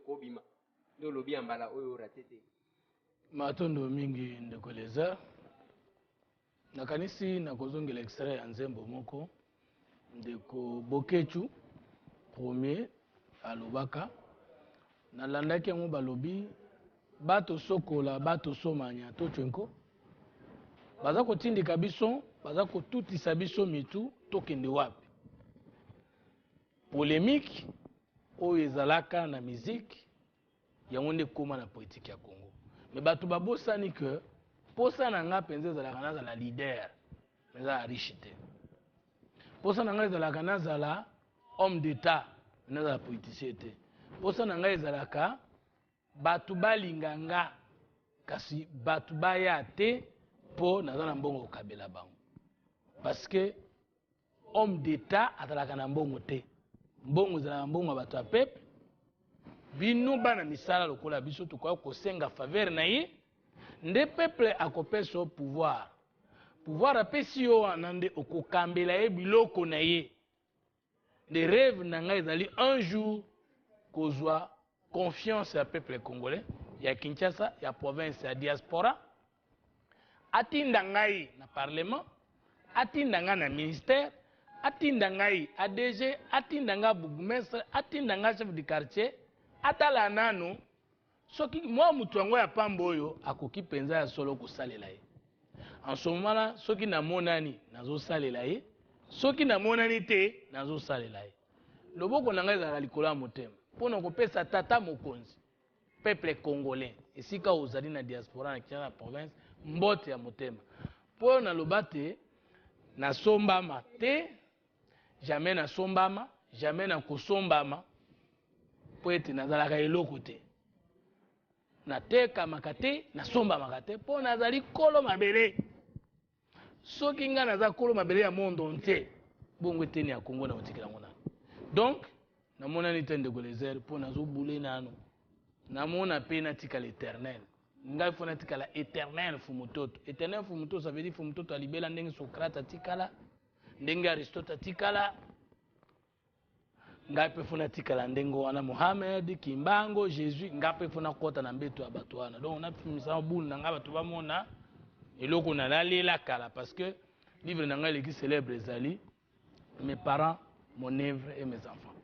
kobima ndo lobi ambala oyo ratete matondo mingi ndekoleza nakanisi nakozongela extrait ya nzembo moko ndeko Bokechu premier alobaka nalandaki yango balobi bato sokola bato somanya to twenko baza kotindika biso baza kotutisa biso mitu tokende wapi polémique oyo ezalaka na musique yango nde koma na politique ya Congo mais bato babosani que posa na nga penza ezalaka nazala leader ezala riche te posa na nga ezalaka nazala homme d'état nazala politicien te posa na nga ezalaka bato balinga nga kasi bato baya te po naza na mbongo kokabela bango parce que homme d'état azalaka na mbongo te mbongo ezalaka mbongo ya bato ya peuple bino bana misala lokola biso tokoki kosenga faveur na ye nde peuple akopesa yo pouvoir apesi yo wana nde okokambela ye biloko na ye nde rêve na ngai ezali un jour kozwa confiance ya peuple congolais ya Kinshasa ya province ya diaspora atinda ngai na parlement atinda ngai na ministère atinda ngai ADG atinda ngai bourgmestre atinda ngai chef du quartier atala nano soki mwa mutu yango ya pamba oyo akoki penza ya solo kosalela ye en ce moment là soki namonani nazosalela ye soki namonani te nazosalela ye loboko na ngai ezalaka likolo ya motema mpona kopesa tata mokonzi peuple congolais esika ozali na diaspora na Kinshasa na province mbote ya motema mpo naloba te nasombama te jamais nasombama jamais nakosombama po ete nazalaka eloko te natekamaka te nasombamaka te mpo nazali kolo mabele soki nga naza kolo mabele ya monde entier bongo eteni ya Congo na otikela ngo nano donc namonani te ndeko lezer mpo nazobule nano namona mpe natikala éternel ngai fo natikala éternel fumutoto éternel fumutoto ça veut dire fumutoto alibela ndenge Socrate atikala ndenge Aristote atikala ngai mpe fo natikala ndenge wana Mohamed Kimbango Jésus ngai mpe fo nakota na mbeto ya bato wana donc napimisa bulu na ngai bato bamona eloko nalalela kala parce que livre na ngai eleki célèbre ezali mes parents mon œuvre et mes enfants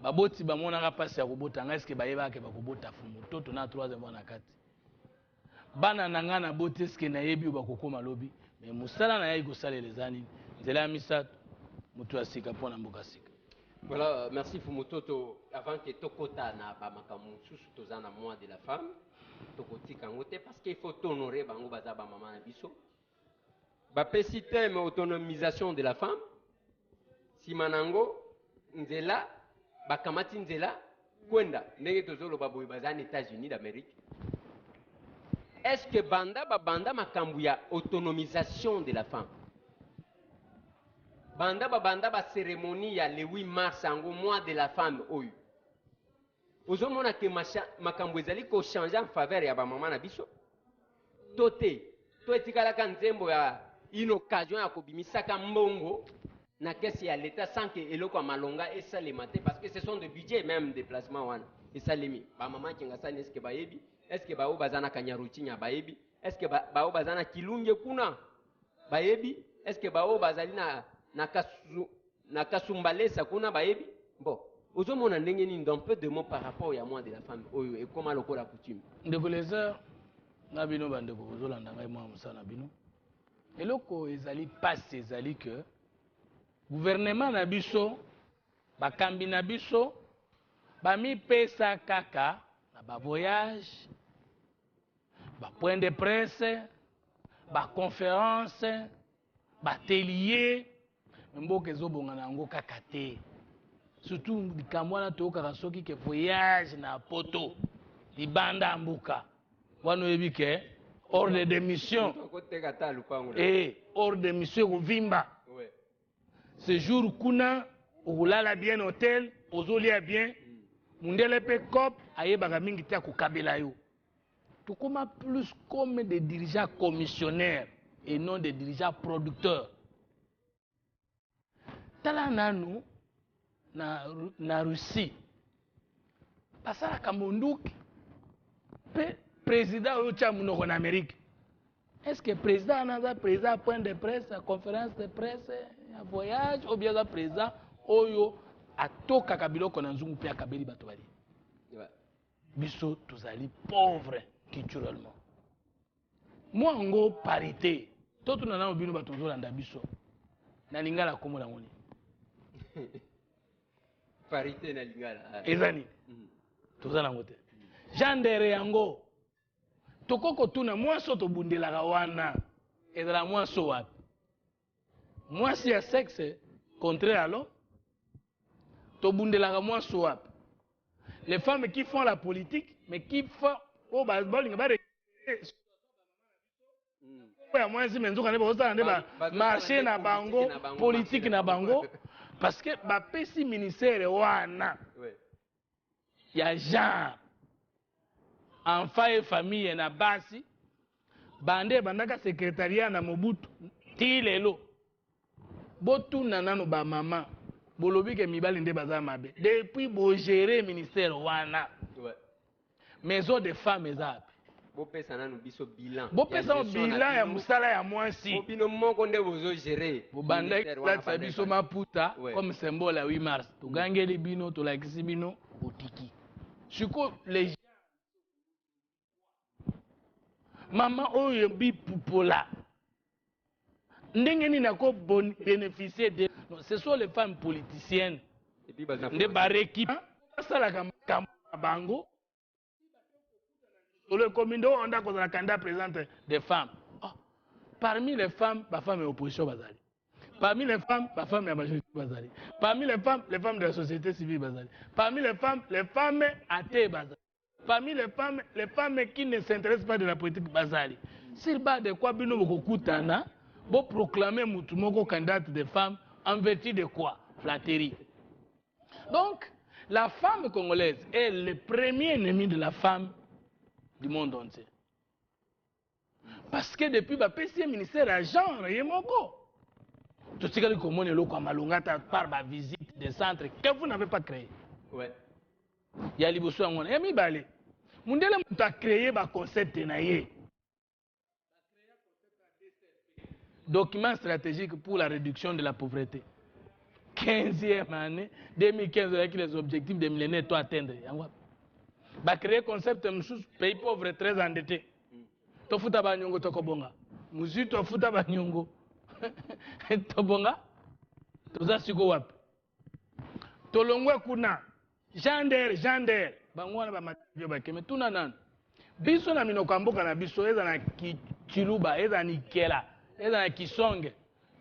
baboti bamonaka mpasi ya kobota ngai eske bayebaka bakobota fumutoto na 3e mois na kati bana na ngai naboti eske nayebi oyo bakokoma lobi mais mosala na yai kosalela eza nini nzela ya misato moto ya sika mpo na mboka sika. Voilà, merci Fumutoto. Avant que Tokota na bamakamu susu tozana mois de la femme, Tokotika ngote parce qu'il faut honorer bango baza ba maman na biso. Ba pesi thème autonomisation de la femme. Si manango nzela bakamati nzela kwenda ndenge tozolo baboy baza na États-Unis d'Amérique. Est-ce que banda makambu ya autonomisation de la femme? Banda ba cérémonie ya le 8 mars ango mois de la femme oyo. Ozomona ke makambo ezali ko changer en faveur ya ba maman na biso. Tote, to etikala ka nzembo ya une occasion ya kobimisaka mbongo na kesi ya l'état sans que eloko ya malonga esalema te parce que ce sont des budgets même déplacement wana. Esalemi. Ba maman kinga sani est-ce que bayebi? Est-ce que bao bazana kanyaruchinya bayebi? Est-ce que bao bazana kilunge kuna bayebi? Est-ce que bao bazali na kasumbalesa kuna bayebi? Bon, ozomona ndenge nini dans peu de mots par rapport ya moi de la femme oyo et comment lokola coutume. Ndeko leza na bino bandeko ozolanda ngai mwa mosala bino. Eloko ezali passe ezali que gouvernement na biso bakambi na biso bamipesa kaka na ba voyage ba point de presse ba conférence ba atelier mboka ezobonga na yango kaka te surtout likambo wana toyokaka soki ke voyage na poto libanda mbuka wana oyebi ke ordre de mission ordre de mission ekovimba séjour kuna okolala bien hôtel ozolia bien mundele mpe cop ayebaka mingi te akokabela yo tokoma plus comme des dirigeants commissionnaires et non des dirigeants producteurs. Tala nanu na Russie basalaka monduki mpe président oyo tia monoko na Amérique. Est-ce que président anaza président point de presse, conférence de presse, ya voyage ou bien président oyo atokaka biloko na nzungu mpe akabeli bato bali? Biso tozali pauvre culturellement. Moi ngo parité toto na nano bino bato nzolanda biso na lingala komona ngoni parité na lingala ezani tozala ngote jandere yango tokoko tuna mwaso tobundelaka wana ezala mwaso wapi mwasi ya sexe contraire alors tobundelaka mwaso wapi les femmes qui font la politique mais qui font oh balinga bare ya mwasi menzuka ne bozala nde ba marché na bango politique na bango parce que bapesi ministère wana ya genre enfant et famille na basi bande bandaka secrétariat na Mobutu ti lelo botuna nano ba mama bolobi ke mibali nde baza mabe depuis bo gérer ministère wana maison de femmes ezapi bopesa nanu biso bilan bopesa bilan ya musala ya mwasi bino moko nde bozo gérer bobanda latisa biso maputa comme symbole ya 8 mars togangeli bino tolakisi bino otiki siko les mama oyo bipupola ndenge nini ako bénéficier de ce sont les femmes politiciennes nde barekipe basalaka makambo na bango le commune on a la candidat présente des femmes. Oh. Parmi les femmes, la femme est opposition bazali. Parmi les femmes, la femme est majorité bazali. Parmi les femmes de la société civile bazali. Parmi les femmes athées bazali. Parmi les femmes qui ne s'intéressent pas de la politique bazali. S'il bas de quoi bino bokutana, bo proclamer mutumoko candidate des femmes en vertu de quoi? Flatterie. Donc, la femme congolaise est le premier ennemi de la femme du monde entier. Parce que depuis le ministère à genre, il y a moko. Tout ce que vous avez dit, Malungata par la visite des centres que vous n'avez pas créé. Ouais. Il y a les besoins. Il y a mis balé. Mundele a créé un concept naïe. Document stratégique pour la réduction de la pauvreté. 15e année, 2015, avec les objectifs de millénaire, toi atteindre. Ba créer concept msusu pays pauvre très endetté. Tofuta ba nyongo tokobonga. Muzi tofuta ba nyongo. Tobonga. Toza siko wapi. Tolongwe kuna. Jander. Bangwana ba matio ba keme tuna nana. Biso na minoko mboka na biso eza na kiluba, eza ni kela, eza na kisonge.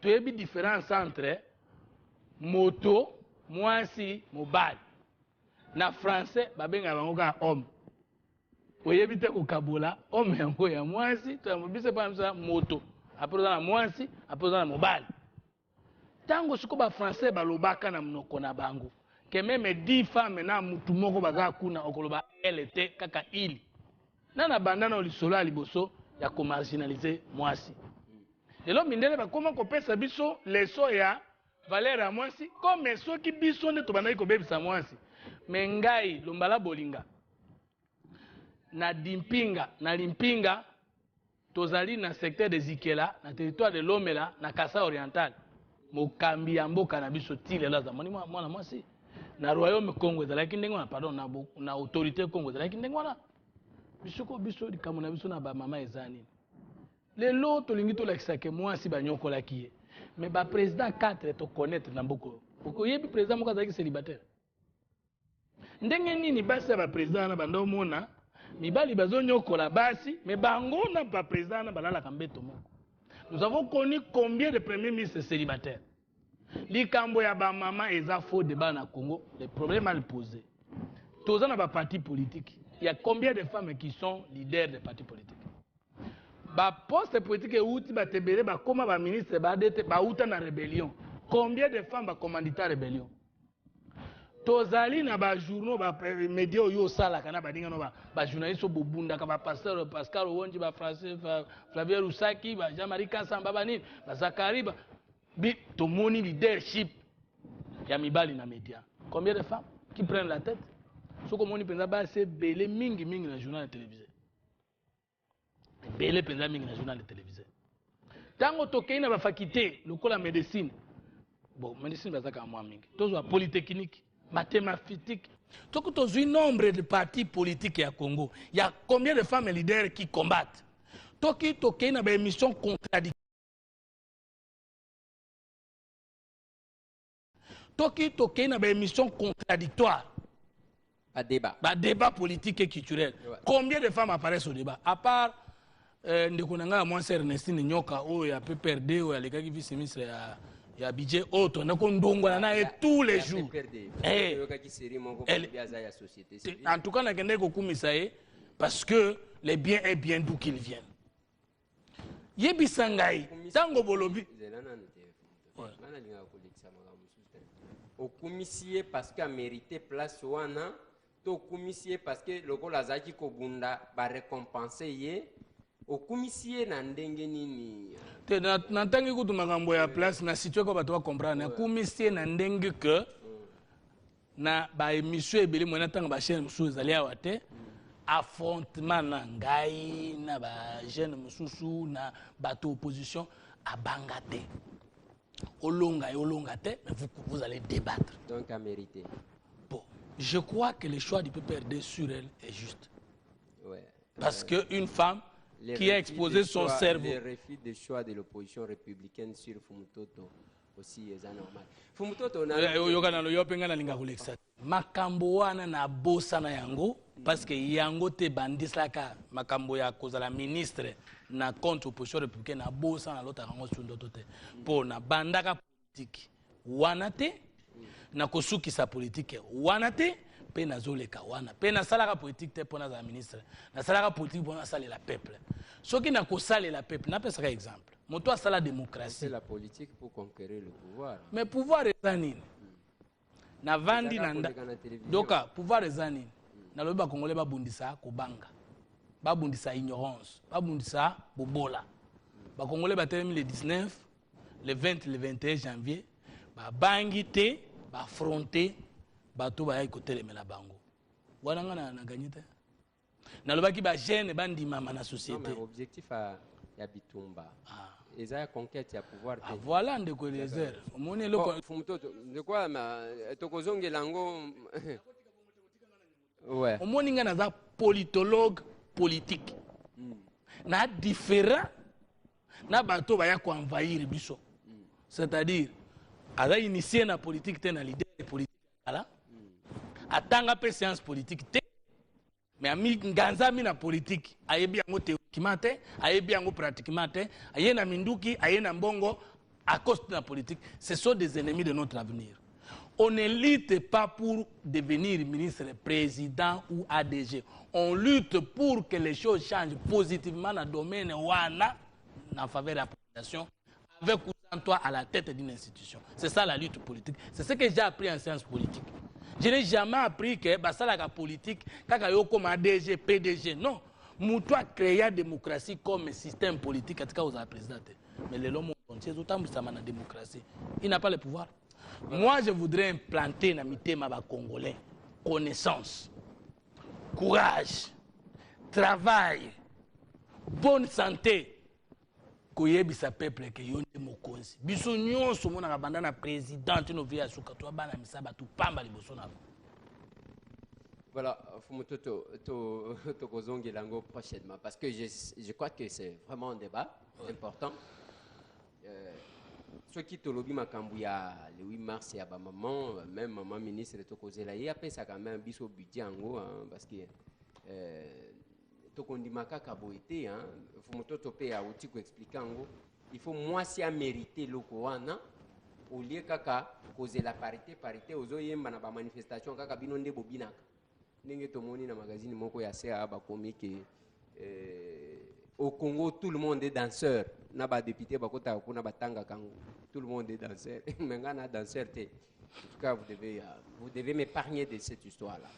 Toyebi différence entre moto, mwasi, mobile. Na français babenga bango ka homme oyebi te kokabola homme yango ya mwasi to mbise pa msa moto apoza na mwasi apoza na mobali tango siko ba français balobaka na mnoko na bango que même 10 femmes na mutu moko baza kuna okoloba LT kaka ili nana bandana olisolo ya liboso ya ko marginaliser mwasi lelo mindele bakoma kopesa biso leso ya valeur ya mwasi comme soki biso nde tobandaki kobebisa mwasi mengai lombala bolinga na limpinga tozali na secteur de Zikela na territoire de Lomela na Kasa oriental mokambi ya mboka na biso tilela za mwana mwasi na royaume Congo ezalaki ndenge wana pardon na autorité Congo ezalaki ndenge wana biso likambo na biso na ba mama ezani lelo tolingi tolakisa ke mwasi banyokolaki ye mais ba président 4 to connaître na mboko okoyebi président moko azalaki célibataire ndenge nini basi ba président na bando mona mibali bazonyokola basi mais bango na ba président na balala kambeto moko. Nous avons connu combien de premiers ministres célibataires. Likambo ya ba mama eza faux débat na Congo, les problèmes mal posés. Tous na ba parti politique. Il y a combien de femmes qui sont leaders des partis politiques? Ba poste politique outi ba tebele ba koma ba ministre ba dete ba uta na rébellion. Combien de femmes ba commandita rébellion? Tozali na ba journaux ba médias yo sala kana ba dinga no ba journaliste bobunda ka ba pasteur Pascal Owonji ba français Flavien Roussaki ba Jean-Marie Kassamba ba nini ba Zakari ba bi tomoni leadership ya mibali na médias. Combien de femmes qui prennent la tête? soko moni penza base belé mingi mingi na journal télévisé belé penza mingi na journal télévisé tango tokei na bafakité lokola médecine bon médecine bazaka mwa mingi tozwa polytechnique mathématique toko tozwi nombre de partis politiques ya Congo il y a combien de femmes leaders qui combattent toki tokei na ba émission contradictoire toki tokei na ba émission contradictoire Ba débat politique et culturel. Ouais. Combien de femmes apparaissent au débat? À part Ndekonanga, moi c'est Ernestine Nyoka, oh il y a PPRD, oh il y a les gars qui vivent ministre, il y a budget autre, on a Kondongwana et tous les jours. En tout cas, on a gagné beaucoup de parce que les biens est bien d'où qu'ils viennent. Yebi Sangai, Tango Bolobi. Au commissaire parce qu'il a mérité place wana. Au commissaire parce que le gars Lazaki Kobunda va récompenser au commissaire n'andenge nini te n'antangi kutu makambo ya place na situé ko bato ba comprendre na commissaire n'andenge que na ba émission ebeli mona tanga ba chaîne mususu ezali awa te affrontement na ngai na ba jeune mususu na bato opposition abanga te olonga te mais vous allez débattre donc à mériter. Bon, je crois que le choix du PPRD sur elle est juste. Ouais. Parce qu'une femme qui a exposé son cerveau. Le refus de choix de l'opposition républicaine sur Fumutoto aussi est normal. Fumutoto makambo wana na bosa na yango parce que yango te bandisaka makambo ya kozala ministre na compte opposition républicaine na bosa na lota yango sundoto te po na bandaka politique wana te na kosukisa politique wana te pe nazoleka wana pe na salaka politique te pona za ministre na salaka politique pona salela peuple soki na kosalela peuple na pesa ka exemple moto asala démocratie c'est la politique pour conquérir le pouvoir mais pouvoir eza nini na vandi na doka pouvoir eza nini na lobi bakongole babundisa kobanga babundisa ignorance babundisa bobola bakongole batelemi le 19 le 20 le 21 janvier babangi te bafronter bato baya kotelemela bango wana ngana na gagné te nalobaki ba jeune bandimama na société non, objectif ya bitumba eza conquête ya pouvoir te voilà ndeko Eliezer omoni eloko fumutoto ndeko ma tokozongela ngo ouais omoni ngana za politologue politique na différent na bato baya ko envahir biso c'est-à-dire aza initié na politique te na leader politique ala atanga pe séance politique te mais ami nganza mi na politique ayebi yango théoriquement te ayebi yango pratiquement te aye na minduki aye na mbongo à cause de la politique. Ce sont des ennemis de notre avenir. On ne lutte pas pour devenir ministre, président ou ADG. On lutte pour que les choses changent positivement dans le domaine wana en faveur de la population avec toi à la tête d'une institution. C'est ça la lutte politique. C'est ce que j'ai appris en sciences politiques. Je n'ai jamais appris que la politique, comme ADG, PDG, non. Moutou a créé la démocratie comme système politique aux présidents. Mais les hommes entiers, autant que la démocratie, il n'a pas le pouvoir. Moi, je voudrais implanter dans mes thèmes congolais connaissance, courage, travail, bonne santé. Koyebisa peuple que yonde mokonzi biso nyonso mona banda na président no via suka to bana misaba tu pamba liboso na voilà Fumutoto to kozongi lango prochainement parce que je crois que c'est vraiment un débat important ceux qui te lobi makambu ya le 8 mars ya ba maman même maman ministre to kozela y après ça quand même biso budget ango parce que tokondimaka kaboité hein Fumutoto pe ya outi ko expliquer ngo il faut moi si a mériter loko wana au lieu kaka causer la parité ozoyemba na ba manifestation kaka bino nde bobinaka ndenge tomoni na magazine moko ya CA ba comique au Congo tout le monde est danseur na ba député ba kota ko na batanga kango tout le monde est danseur mais ngana danseur te en tout cas vous devez m'épargner de cette histoire là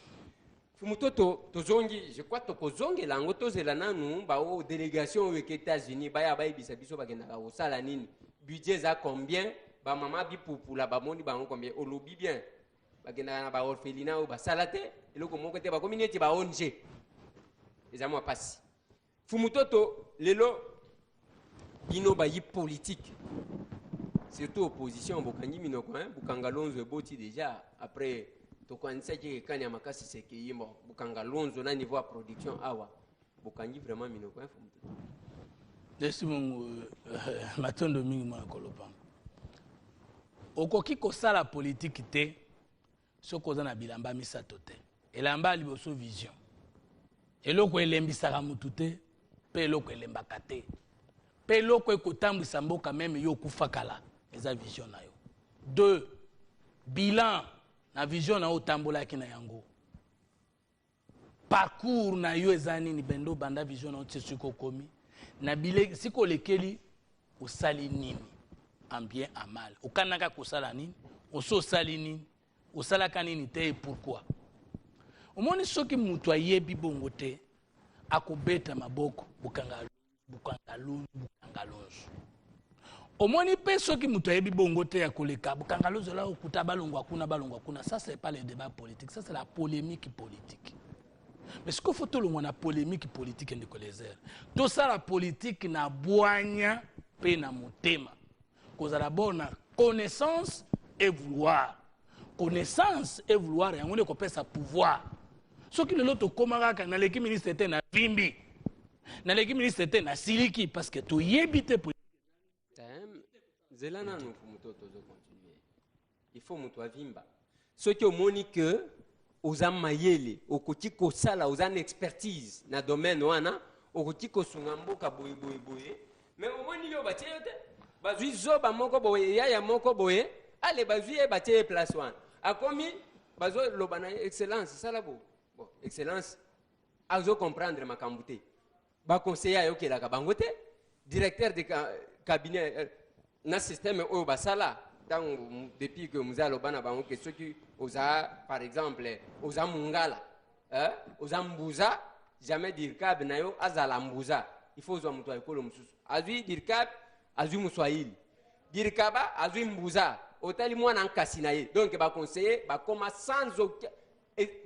Fumutoto tozongi je crois tokozongi lango tozela nanu ba o délégation aux États-Unis ba ya ba ibisa biso ba kenda ko sala nini budget za combien ba mama bi pour la ba moni ba combien au lobby bien bakenda na ba orphelinat ou ba salate eloko moko te bakomi neti ba ONG eza mwa pasi fumutoto lelo bino bayi politique surtout opposition bokangi minoko bukanga lonzo eboti déjà après tokwanisaki ekani ya makasi sekei mo bukanga lonzo na niveau ya production awa bokangi vraiment minoko fumutoto desi mungu matondo mingi mwa kolopanga okoki kosala politique te soki oza na bilamba misato te elamba liboso vision eloko elembisaka mutu te mpe eloko elembaka te mpe eloko ekotambwisa mboka meme yo okufa kala eza vision na yo 2 bilan na vision na yo otambolaki na yango parcours na yo eza nini bendo banda vision na yo tie soki okomi na bile siki olekeli osali nini en bien en mal okanaka kosala nini oso osali nini osalaka nini te et pourquoi omoni soki mutu ayebi bongo te akobeta maboko bukanga lonzo omoni mpe soki mutu ayebi bongo te akoleka bukanga lonzo la okuta balongwa kuna ça c'est pas le débat politique ça c'est la polémique politique mais ce qu'il faut tout le monde na polémique politique ndeko lezer tout ça la politique na bwanya pe na motema kozala bona connaissance et vouloir yango ne kopesa pouvoir soki lelo tokomaka kaka naleki ministre te na vimbi naleki ministre te na siliki parce que toyebi te zela nanu fumutoto zo continuer il faut mutu avimba soki omoni que oza mayele okoti kosala oza na expertise na domaine wana okoti kosunga mboka boye mais omoni yo batie yo te bazwi zoba moko boye yaya moko boye ale bazwi ye batie place wana akomi bazo loba na excellence sala bo excellence azo comprendre makambo te baconseiller ayokelaka bango te directeur de cabinet na système oyo basala ntango depuis que muza aloba na bango ke soki oza par exemple oza mungala oza mbuza jamais dirkab na yo azala mbuza il faut ozwa mutu ayekolo mosusu azwi dirkab azwi moswahili dirkaba azwi mbuza otali mwana nkasi na ye donc baconseiller bakoma sans aucun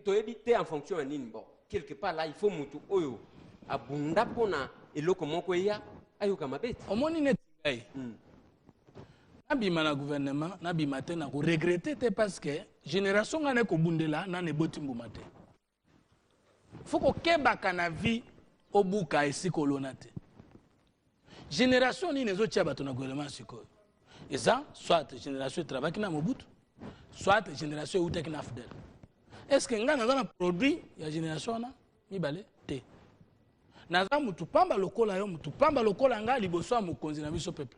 toyebi te en fonction ya nini bon quelque part là il faut mutu oyo abunda mpona eloko moko eya ayoka mabeti omoni neti ngai nabima na gouvernement nabima te na koregrete te parce que génération nga na ekobundela nana eboti mbuma te fo kokebaka na vie obuka esika olona te génération nini ezotia bato na gouvernement sikoyo eza soit génération etrabaki na mobutu soit génération eutaki na fidèle est-ce que nga naza na produit ya génération wana mibale te naza mutu pamba lokola yo mutu pamba lokola nga liboso ya mokonzi na biso peuple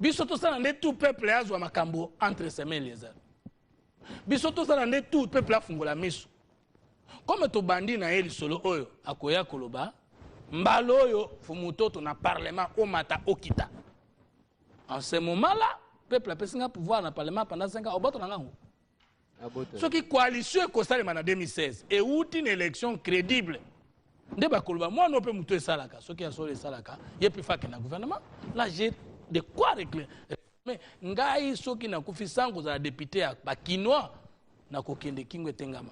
biso tosala nde tout peuple azwa makambo entre semaine les heures biso tosala nde tout peuple afungola miso comme tobandi na ye lisolo oyo akoya koloba mbala oyo fumutoto na parlement omata okita en ce moment là peuple apesinga pouvoir na parlement pendant 5 ans oboto na ngango soki coalition ekosalema na 2016 euti na élection crédible nde bakoloba mwana mpe mutu esalaka soki asolo esalaka ye mpe fake na gouvernement là j'ai de quoi régler mais ngai soki nakufi sango kozala député ya bakinois nakokende kingo etengama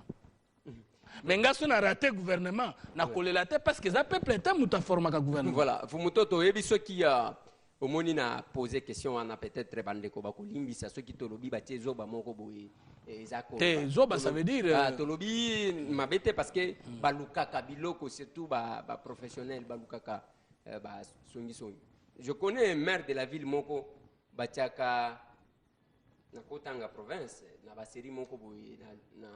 mais ngai so na raté gouvernement nakolela te parce que eza peuple te mutu aformaka gouvernement voilà fumutoto oyebi soki omoni na poser question wana peut-être bandeko bakolimbisa soki tolobi batie zoba moko boye te zoba ça veut dire tolobi mabe te parce que balukaka biloko surtout ba professionnel balukaka ba songi je connais un maire de la ville moko batiaka na kotanga province na baseri moko boye na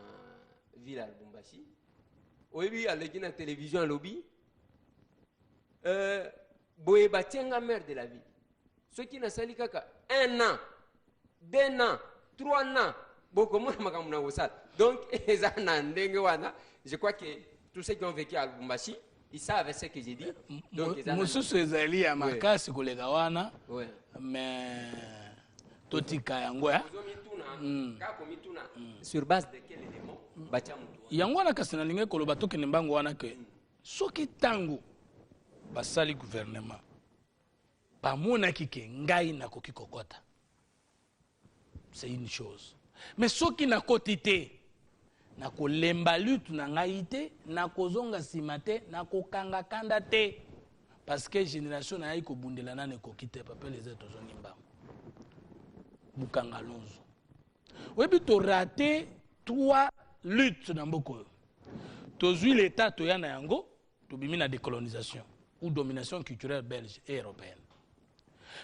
ville ya Lubumbashi oyebi aleki na télévision alobi boye batianga maire de la ville soki nasali kaka 1 an 2 ans 3 ans bokomona makambo na kosala donc eza na ndenge wana je crois que tous ceux qui ont vécu à Lubumbashi ils savent ce que j'ai dit donc mosusu ezali ya makasi koleka wana mais totika yango ya sur base de quel élément batia mutu yango wana kasi nalingi koloba tokende mbango wana ke soki tango basali gouvernement bamonaki ke ngai nakoki kokota c'est une chose Mais ce qui n'a quotité, na ko lemba lutte na ngaite, na ko zonga simate, na ko kanga kanda te. Parce que génération na ko bundela na ne ko kite papa les êtres zoni mbam. Bukanga Lonzo. Oui, puis tu as raté 3 luttes dans beaucoup. Tu as vu l'État, tu as yango, tu as la décolonisation ou domination culturelle belge et européenne.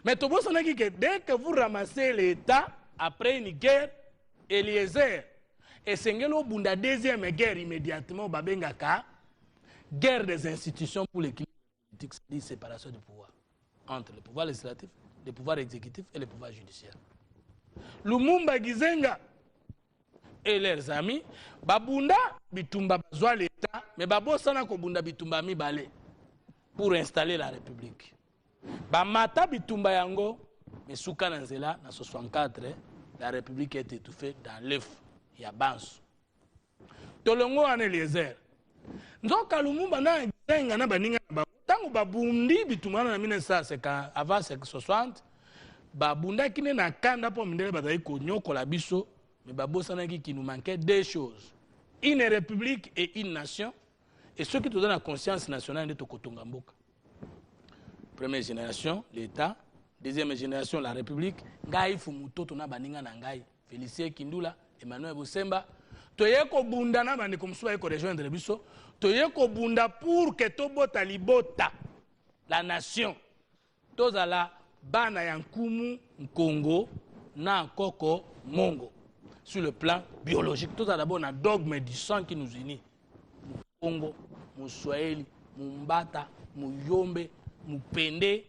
Mais tu as dit que dès que vous ramassez l'État, après une guerre, Eliezer, et c'est la deuxième guerre immédiatement, Babengaka, guerre des institutions pour l'équilibre politique, c'est-à-dire séparation du pouvoir entre le pouvoir législatif, le pouvoir exécutif et le pouvoir judiciaire. Lumumba Gizenga et leurs amis, babunda bitumba bazwa l'État, mais babosana ko bunda bitumba mibale pour installer la République. Bamata bitumba yango, mais souka nanzela na 64, la République est étouffée dans l'œuf. Il y a Bansu. Tolongo en Eliezer. Donc Lumumba na Gizenga na baninga ba tango babundi bitumba na 1950 avant 60. Babunda kine na kanda po mindele bazali konyoko la biso, mais babosana qui nous manquait 2 choses. Une république et une nation, et ceux qui te donnent la conscience nationale de Tokotonga Mboka. Première génération, l'État. Deuxième génération, la République. Ngai Fumutoto na baninga na ngai. Félicien Kindula, Emmanuel Bosemba. Toyeko bunda na bande comme soit rejoindre biso. Toyeko bunda pour que tobota libota la nation. Tozala bana yankumu Congo na koko mongo sur le plan biologique. Tout d'abord un dogme du sang qui nous unit. Congo, Swahili, Mbata, Yombe, Pende,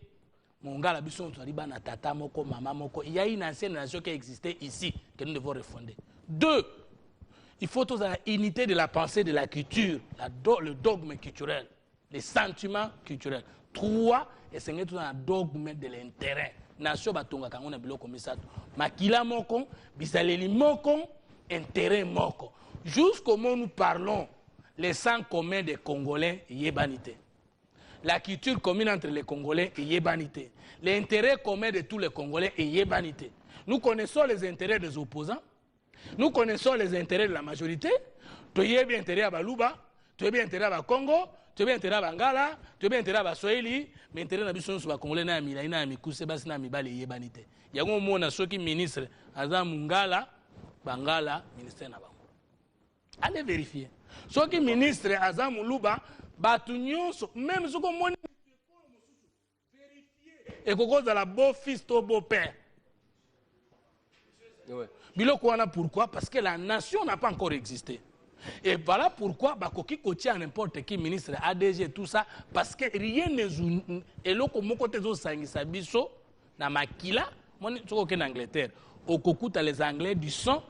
Mongala biso bana tata moko mama moko. Il y a une ancienne nation qui existait ici que nous devons refonder. 2. Il faut toute la unité de la pensée, de la culture, le dogme culturel, les sentiments culturels. 3. Et c'est tout un dogme de l'intérêt. Nation batonga kangona biloko misato. Makila moko, bisaleli moko, intérêt moko. Jusqu'au moment où nous parlons, les sangs communs des Congolais y est banité. La culture commune entre les Congolais y est banité. L'intérêt commun de tous les Congolais y est banité. Nous connaissons les intérêts des opposants. Nous connaissons les intérêts de la majorité. Tu y es bien intérêt à Baluba, tu es bien intérêt à Congo. Tu es bien intérêt à Bangala, tu es bien intérêt à Swahili, mais intérêt à Bisson sur Congolais na Mila na Mikuse basi na Mibale yebanite. Yango mona soki ministre aza Mungala, Bangala ministère na bango. Allez vérifier. Soki ministre aza Muluba, batu nyonso même soko moni vérifier. Et koko za la beau fils to beau père. Ouais. Biloko wana pourquoi? Parce que la nation n'a pas encore existé. Et voilà pourquoi Bakoki Kotia n'importe qui ministre ADG tout ça parce que rien ne et loko moko tezo sangisa biso na makila moni soko ke en Angleterre au kokuta les Anglais du sang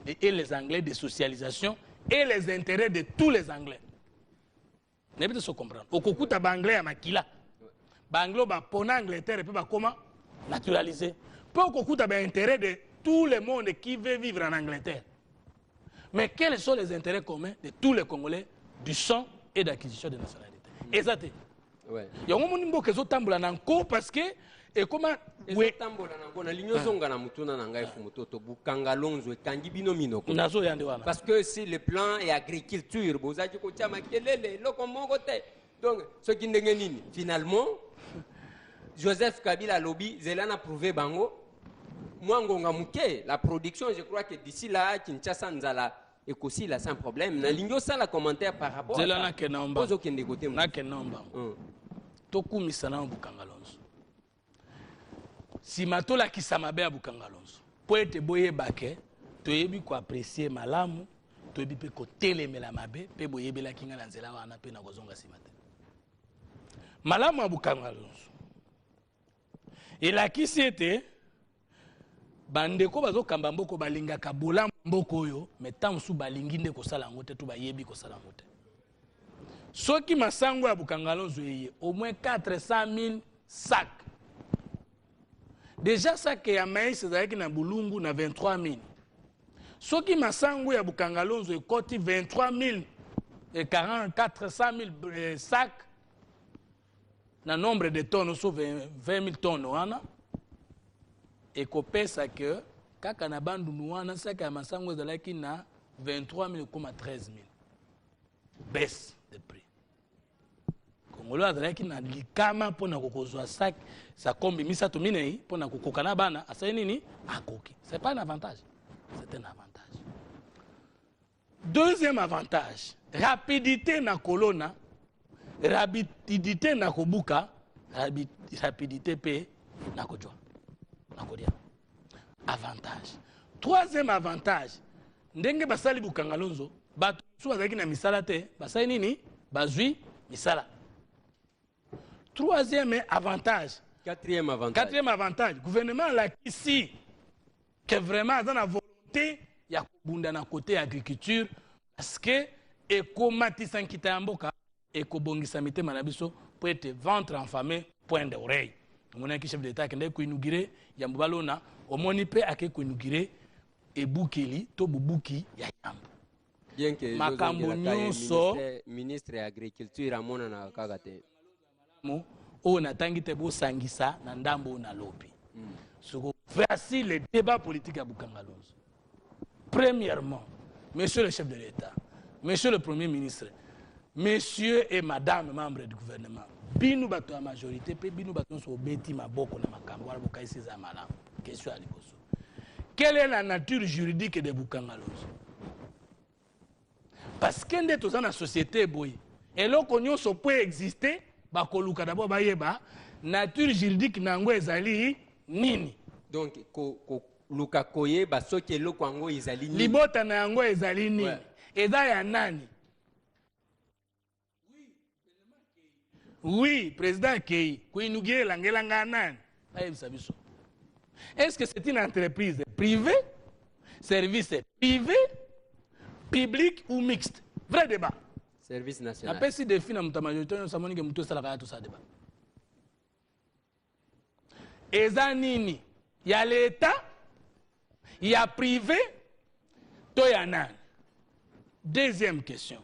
et les Anglais de socialisation et les intérêts de tous les Anglais. Ne peut se comprendre. Au kokuta ba anglais à makila. Ba anglo ba pona Angleterre et puis ba comment naturaliser. Peu au kokuta ba intérêt de tout le monde qui veut vivre en Angleterre. Mais quels sont les intérêts communs de tous les Congolais du sang et d'acquisition de nationalité? Exactement. Ouais. Il y a un monde qui est tambola nanko parce que et comment oui tambola nanko na linyo zonga na mutuna na ngai fumutoto Bukanga Lonzo et kangi binomino ko. Nazo yande wana. Parce que si le plan est agriculture, bozaji ko chama kelele loko mongo te. Donc ce qui ndenge nini finalement Joseph Kabila lobby zelana prouvé bango. Moi ngonga muke la production je crois que d'ici là Kinshasa nzala et aussi là sans problème na lingo ça la commentaire par rapport à ça kenomba ozo kende côté na kenomba toku misana Bukanga Lonzo si matola kisama be Bukanga Lonzo po ete boye bake toyebi ko apprécier malamu toyebi pe ko telemela mabe pe boyebela kinga na nzela wana pe na kozonga simate malamu Bukanga Lonzo elakisi ete bandeko bazo kamba mboko balingaka bola mboko oyo metam su balingi nde kosala ngote to bayebi kosala ngote soki masango ya Bukanga Lonzo eye au moins 400 000 sacs déjà sac ya maïs ezalaki na bulungu na 23 000 soki masango ya Bukanga Lonzo ekoti 23 000 et 400 000 sacs na nombre de tonnes so 20 000 tonnes wana et qu'on pèse que kaka na bandundu wana saka ya masango ezalaki na 23,000,13,000 baisse de prix. Congolais azalaki na likama mpona kokozwa sac sa kombi misato minei mpona kokoka na bana asali nini akoki. C'est pas un avantage, c'est un avantage. Deuxième avantage, rapidité na kolona, rapidité na kobuka, rapidité pe na kojwa na kodia. Avantage. Troisième avantage, ndenge basali Bukangalonzo bato su azalaki na misala te basali nini bazwi misala. Troisième avantage. Quatrième avantage. Quatrième avantage, gouvernement là ici que vraiment dans la volonté ya kubunda na côté agriculture parce que ekomatisa nkita ya mboka ekobongisa mitema na biso pour être ventre enfamé point d'oreille. Mon chef d'état kende ko inaugurer ya mbalona omoni pe ake ko inaugurer ebukeli to bubuki ya yambo. Bien que makambo nyonso ministre de l'agriculture amona na kakate o natangi te bo sangisa na ndambo na lobi. Voici le débat politique à Bukangalonzo. Premièrement, monsieur le chef de l'État, monsieur le premier ministre, messieurs et madame membres du gouvernement, binu bato la majorité, pe binu bato so beti maboko na makambo wala bokaisi za malamu. Question à liboso. Quelle est la nature juridique de Bukangalonzo? Parce que nde toza na société boy. Et loko nyonso peut exister, ba koluka d'abord ba yeba nature juridique nango ezali nini? Donc luka koye ba soki loko yango ezali nini? Libota na yango ezali nini? Eza ya nani? Oui, président Kei, ko inaugurer langelanga nani? Est-ce que c'est une entreprise privée, service privé, public ou mixte? Vrai débat. Service national. Après si défi na muta majorité on samoni ke muto sala ka tout ça débat. Eza nini? Il y a l'État, il y a privé, to ya nani? Deuxième question.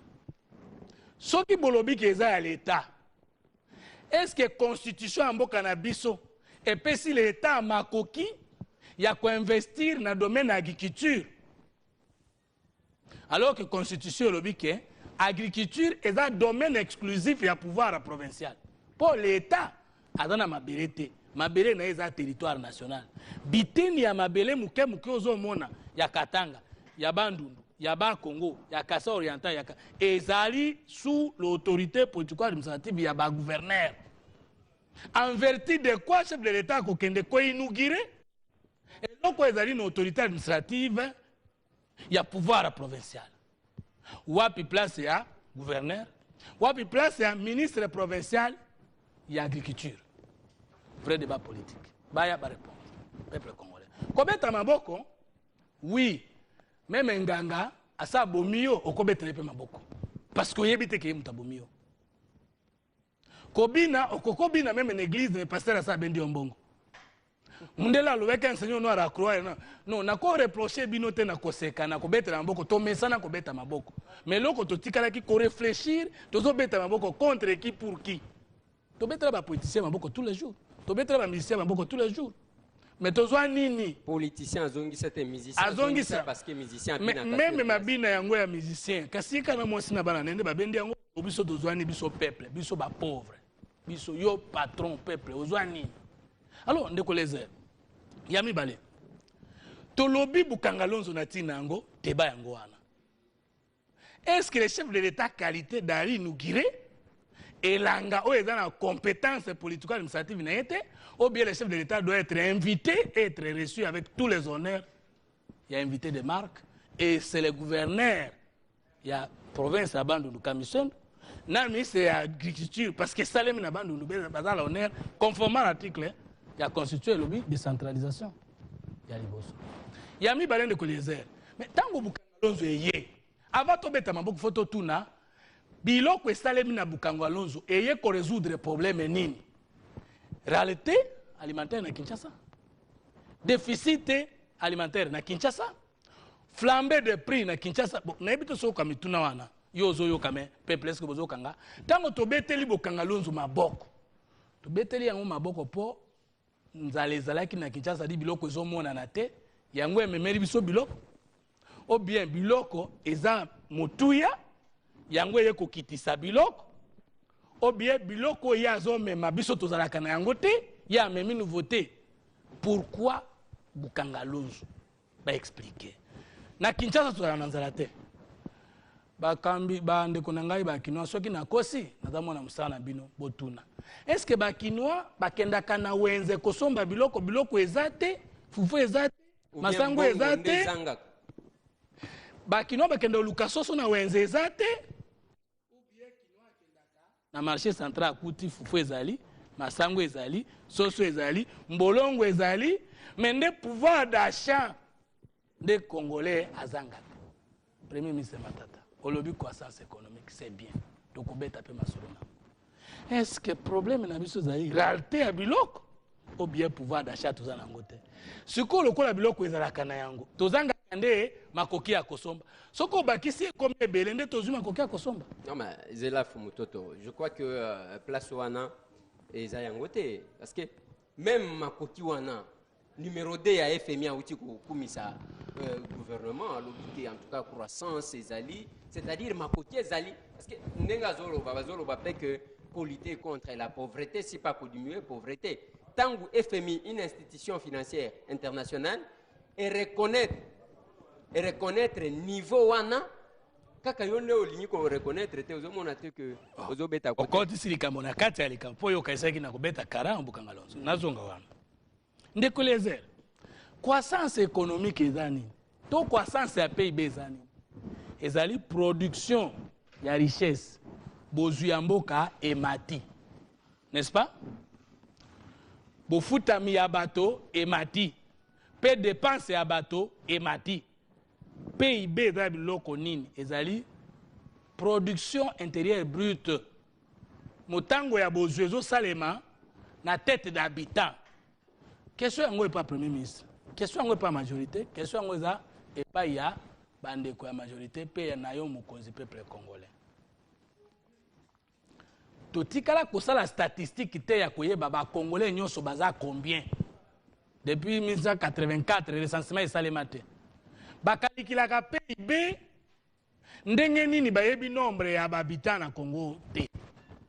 Soki bolobi ke eza ya l'État. Est-ce que constitution en mboka na biso et puis si l'État makoki ya ko investir na domaine agriculture? Alors que constitution lobi ke agriculture est un domaine exclusif et à pouvoir provincial. Pour l'État, adana mabelete, mabele na eza territoire national. Biteni ya mabele muke ozo mona ya Katanga, ya Bandundu, ya ba Congo, ya Kassa Oriental, ya ezali sous l'autorité politique administrative ya ba gouverneur. En vertu de quoi chef de l'État ko kende ko inaugurer et loko ezali une autorité administrative ya pouvoir provincial. Wapi place ya gouverneur, wapi place ya ministre provincial ya agriculture. Vrai débat politique. Baya ba répondre. Peuple congolais. Kobeta maboko? Oui. Même nganga asa bomio okobeta lepe maboko. Parce que yebite ke muta bomio. Kobina okokobina même en église ne pasteur asa bendi ombongo. Mundela lobeka enseignant no ara croire non na ko reprocher bino te na koseka na kobeta maboko to mesana kobeta maboko mais loko to tikala ki ko réfléchir to zo beta maboko contre qui pour qui to beta ba politicien maboko tous les jours to beta ba musicien maboko tous les jours mais to zo nini politicien azongi c'était musicien azongi ça parce que musicien même mabina yango ya musicien kasi kana mwasi na bana nende ba bendi yango biso to zo ni biso peuple biso ba pauvre biso yo patron peuple ozo nini. Alors, ndeko lezer, yami bale. Tolobi Bukangalonzo na tina yango, teba yango wana. Est-ce que le chef de l'État qualité d'Ali Nougire et l'anga ou est dans la compétence politique administrative na été, ou bien le chef de l'État doit être invité et être reçu avec tous les honneurs. Il y a invité de marque et c'est le gouverneur. Il y a province à Bandundu Commission. Na ministre de l'Agriculture parce que Salem na Bandundu bazala l'honneur conformément à l'article. Il y a constitué le but de décentralisation. Il y a les boss. Il y a mis balen de collézer. Mais tant que Bukangalonzo est avant de mettre ma photo tuna, biloko estalemi na Bukangalonzo eye ko résoudre problème nini? Réalité alimentaire na Kinshasa. Déficit alimentaire na Kinshasa. Flambée de prix na Kinshasa. Bon, na ebito so kama tuna wana. Yozo yo kama peuple eske bozo kanga. Tango to beteli Bukangalonzo maboko. To beteli yango maboko po nzale zalaki na Kinshasa di biloko ezomona na te yango ememeli biso biloko ou bien biloko eza motuya yango eye kokitisa biloko ou bien biloko ye azomema biso tozalaka na yango te ye amemi nouveauté. Pourquoi bukanga lozu ba expliquer na Kinshasa tozala na nzala te bakambi bandeko na ngai bakinois soki nakosi nazamona mosala na bino botuna est-ce que bakinois bakendaka na wenze kosomba biloko eza te fufu eza te masango eza te bakinois bakenda oluka soso na wenze eza te na marché central akuti fufu ezali masango ezali soso ezali mbolongo ezali mais nde pouvoir d'achat des Congolais azangaka. Premier ministre Matata olobi croissance économique c'est bien tokobeta pe masolona. Est-ce que problème na biso ezali réalité ya biloko ou bien pouvoir d'achat toza nango te sikoyo lokola biloko ezalaka na yango tozangaka nde makoki ya kosomba soko obakisi ekomi ebele nde tozwi makoki ya kosomba. Non mais Zela Fumutoto, je crois que place wana eza yango te parce que même makoki wana numéro 2 ya FMI auti kumisa gouvernement alobi en tout cas croissance ezali c'est-à-dire makoki ezali parce que ndenga zolo ba pe que pour lutter contre la pauvreté si pas pour diminuer la pauvreté tangu FMI une institution financière internationale et reconnaître niveau wana kaka yo ne olingi ko reconnaître te ozomona te que ozobeta ko okoti silikambo na kati ya likampo yo kaisaki na kobeta kara mbukanga lonzo nazonga wana ndeko lezer croissance économique ezani to croissance ya PIB ezani ezali production ya richesse bozu ya mboka emati n'est-ce pas bofutami ya bato emati pe dépense ya bato emati PIB eza biloko nini ezali production intérieure brute motango ya bozu ezosalema na tête d'habitant. Question yango pas premier ministre question yango pas majorité question yango eza epa ya bandeko ya majorité pe na yo mokonzi peuple congolais. Totikala kosala statistique te ya koyeba ba congolais nyonso baza combien depuis 1984 recensement esalema te bakalikilaka PIB ndenge nini bayebi nombre ya habitants na Congo te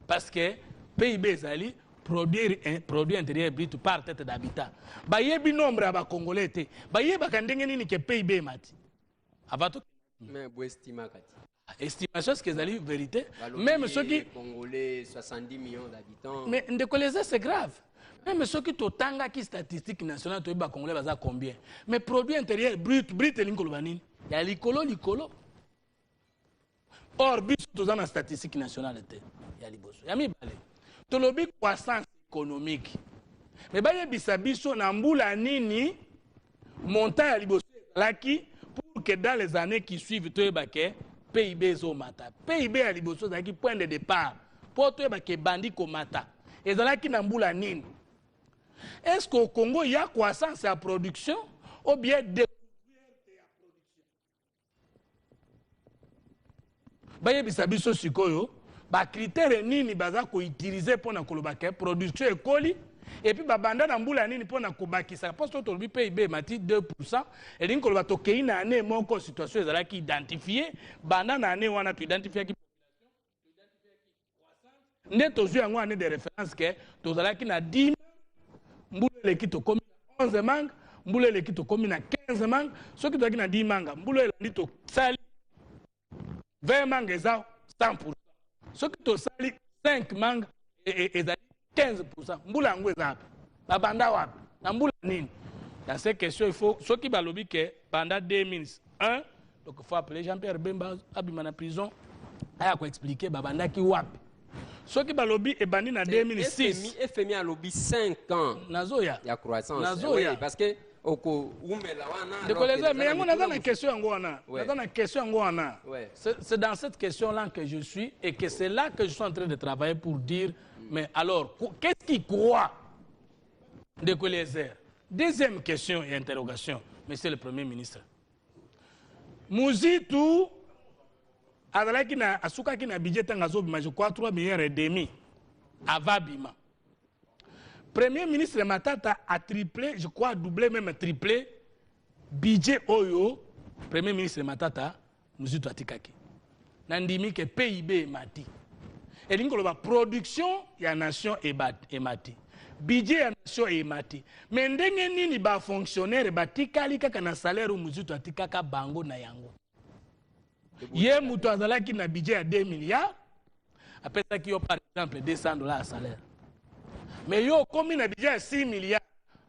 parce que PIB ezali produit intérieur brut par tête d'habitant bayebi nombre ya ba congolais te bayebaka ndenge nini ke PIB mati avato mais bo estima kati estimation ce que ezali vérité même ceux qui congolais 70 millions d'habitants mais ndeko les c'est grave même ceux qui totanga qui statistique nationale to ba congolais baza combien mais produit intérieur brut elingo lobanini ya likolo or biso toza na statistique nationale te ya liboso ya mibale tolobi croissance économique mais bayebisa biso na mbula nini montant ya liboso ezalaki pour que dans les années qui suivent toyeba ke PIB ezomata PIB ya liboso ezalaki point de départ po toyeba ke bandi komata ezalaki na mbula nini. Est-ce qu'au Congo il y a croissance à production ou bien découverte à production? Bayebisa biso sikoyo ba critère nini baza ko utiliser pour na koloba ke production ekoli et puis babanda na mbula nini pour na kobakisa parce que to PIB mati 2% et lingi koloba to kei na année moko situation ezala ki identifier banda na année wana to identifier ki population nde to yango année de référence ke to zala ki na 10 mbula leki to komi 11 manga mbula leki to komi na 15 manga soki to ki na 10 manga mbula elandi to sali 20 manga eza 100%. Ce qui te sali 5 manga et 15%. Mbula yango eza hapa. Babanda wapi? Na mbula nini? Dans ces questions, il faut ceux qui balobi que pendant 2001, donc il faut appeler Jean-Pierre Bemba abima na prison aya ko expliquer babanda ki wapi. Ceux qui balobi e bandi na 2006. FMI a lobby 5 ans. Nazoya. Ya croissance. Nazoya. Oui, parce que oko umela wana. De collègues, mais yango naza na question yango wana. Naza na question yango wana. C'est dans cette question-là que je suis et que c'est là que je suis en train de travailler pour dire mais alors qu'est-ce qui croit de collègues? Deuxième question et interrogation, monsieur le Premier ministre. Muzitu azalaki na asukaki na budget ngazobima je crois 3,5 milliards avabima. Premier ministre Matata a triplé, je crois doublé, même triplé, budget oyo premier ministre Matata muzitu atikaki nandimi ke PIB mati elingi koloba production ya nation emati budget ya nation emati mais ndenge nini ba fonctionnaire batikali kaka na salaire muzitu atikaka bango na yango ye mutu azalaki na budget ya 2 milliards apesaki yo par exemple $200 à salaire mais yo komi na budget ya 6 milliards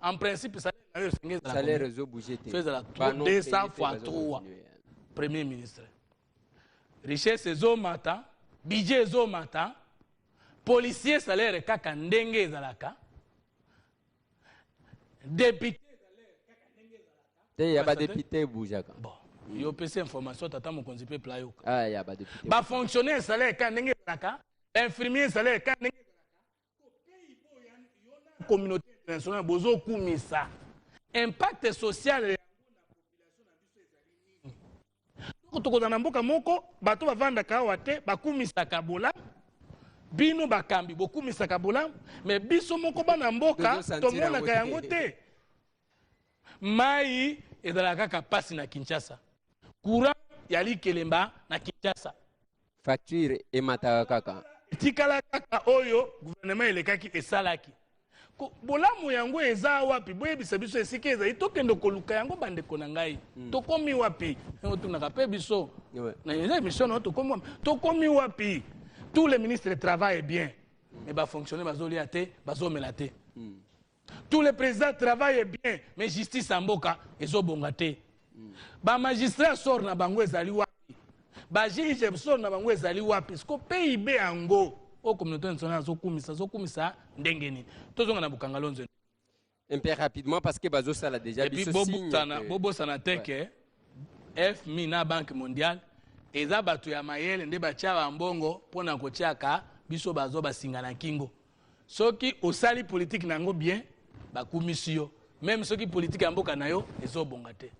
en principe salaire réseau budgété 200 fois 3 premier ministre richesse ezomata budget ezomata policier salaire kaka ndenge ezalaka député salaire kaka ndenge ezalaka te ya ba député boujaka bon yo pesa information tata mokonzi pe playo ah ya ba député ba fonctionnaire salaire kaka ndenge ezalaka infirmier salaire kaka ndenge ezalaka ko pays bo ya communauté internationale bozo kumisa impact social yango na population na biso ezali nini tokoza na mboka moko bato bavandaka awa te bakumisaka bolamu bino bakambi bokumisaka bolamu mais biso moko bana mboka tomonaka yango te mai ezalaka kaka pasi na Kinshasa courant yali kelemba na Kinshasa facture emataka kaka tikala kaka oyo gouvernement elekaki esalaki bolamu yango eza wapi boyebisa biso esika ezali tokende koluka yango bandeko na ngai tokomi wapi tunaka pe biso na eza émission na tokomi wapi tous les ministres travaillent bien mais ba fonctionner bazolia te bazomela te tous les présidents travaillent bien mais justice en mboka ezobonga te ba magistrat sort na bango ezali wapi ba juge sort na bango ezali wapi sko PIB yango o communauté nationale zokumisa ndenge nini tozonga na Bukangalonzo un peu rapidement parce que bazo sala déjà biso signe bobo sana teke FMI na Banque mondiale eza batu ya mayele nde batia ba mbongo pona kotiaka biso bazo basingana kingo soki osali politique nango bien bakumisi yo même soki politique ya mboka na yo ezobonga te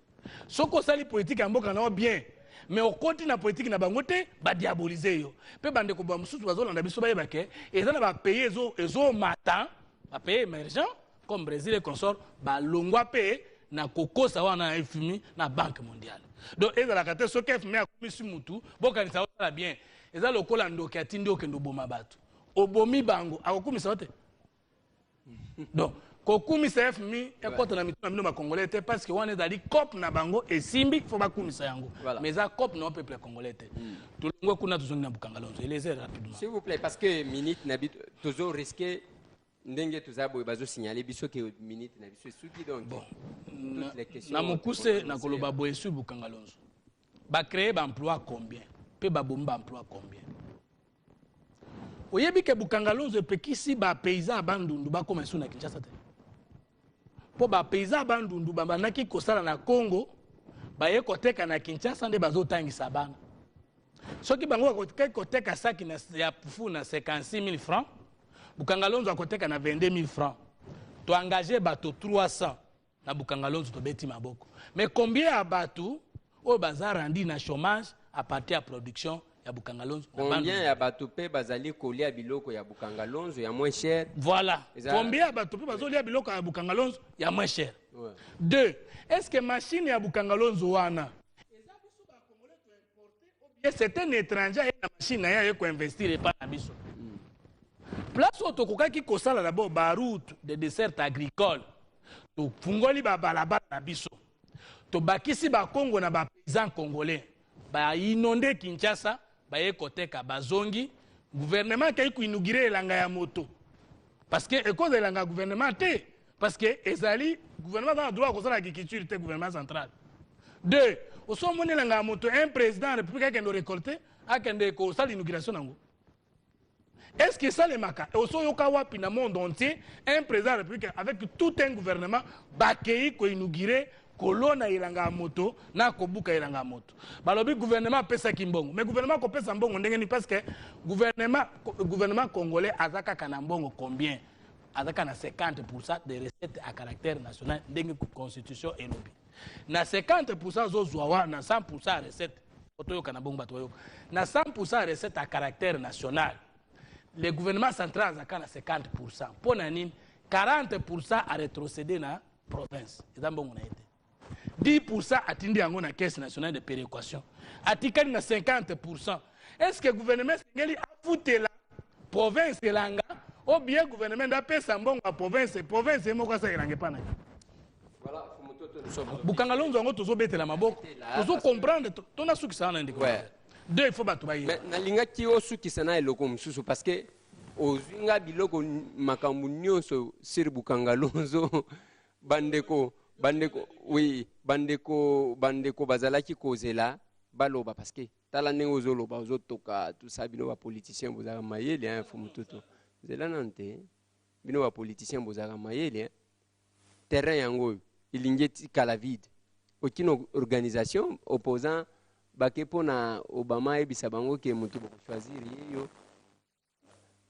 soki osali politique ya mboka na yo bien mais okoti na politique na bango te badiabolize yo pe bandeko ba mususu bazolanda biso bayebake eza na bapays ezomata bapays émergents comme Brésil et consort balongwa pe na kokosa wana na FMI na Banque mondiale donc ezalaka te soki FMI akumisi mutu bokanisa osala bien eza lokola ndoki atindi okende oboma bato obomi bango akokumisa te donc kokumisa FMI ekota na mituna bino bakongolais te parce que wana ezali COP na bango esimbi fo bakumisa yango mais eza COP na peuple congolais te tulongwe kuna tozongi na Bukangalonzo eleze rapidement s'il vous plaît parce que minute na bito tozo risquer ndenge tozabo bazo signaler biso que minute na biso suki donc bon na mokuse na koloba boye sur Bukangalonzo ba créer ba emploi combien pe ba bomba emploi combien oyebi ke Bukangalonzo epekisi ba paysan bandundu ba koma su na Kinshasa te po ba paysan bandundu babandaki kosala na Congo baye koteka na Kinshasa nde bazotangisa bana soki bango koteka saki na ya pufu na 56 000 francs Bukangalonzo akoteka na 22 000 francs to engager bato 300 na Bukangalonzo to beti maboko mais combien ya bato o bazar rendi na chômage à partir de production ya Bukangalonzo combien ya bato pe bazali kolia biloko ya Bukangalonzo ya moins cher voilà combien ya bato pe bazolia biloko ya Bukangalonzo ya moins cher deux est-ce que machine ya Bukangalonzo wana eza biso ba congolais to importer ou bien c'est un étranger na machine na ya ko investir pas na biso place auto kokaki kosala d'abord ba route de dessert agricole to fungoli ba balabala na biso to bakisi ba Congo na ba paysans congolais ba inonde Kinshasa ba ekoteka bazongi gouvernement kai ku inaugurer elanga ya moto parce que cause elanga gouvernement te parce que ezali gouvernement a droit kozala agriculture te gouvernement central deux oso moni elanga ya moto un président de la république akende récolter akende ko sala inauguration nango. Est-ce que ça les maka oso yoka wapi na monde entier un président de la république avec tout un gouvernement bakei ko inaugurer kolona ilanga moto na kobuka ilanga moto balobi gouvernement pesa kimbongo mais gouvernement ko pesa mbongo ndenge ni parce que gouvernement congolais azaka kana mbongo combien azaka na 50% des recettes à caractère national ndenge constitution elobi na 50% zozwa wa na 100% recettes otoyo kana mbongo bato yoka na 100% recettes à caractère national le gouvernement central azaka na 50% pona nini 40% a rétrocédé na province eza mbongo na ete 10% atindi yango na caisse nationale de péréquation atikali na 50%. Est-ce que le gouvernement sengeli afutela province elanga ou bien gouvernement d'apesa mbongo à province moko sa elange pana? Voilà, Bukanga Lonzo ngo tozobetela maboko tozo comprendre tona sukisa na ndiko. Deux il faut battre baye. Mais na linga ki o sukisa na eloko mususu parce que ozinga biloko makambu nyonso sur Bukanga Lonzo bandeko bazalaki kozela baloba parce que tala ndenge ozoloba ozotoka tout ça bino ba politicien bozaka mayele hein fumututu zela nante bino ba politicien bozaka mayele terrain yango ilingeti kala vide aucune organisation opposant bakepo na Obama et bisabango ke mutu boko choisir yo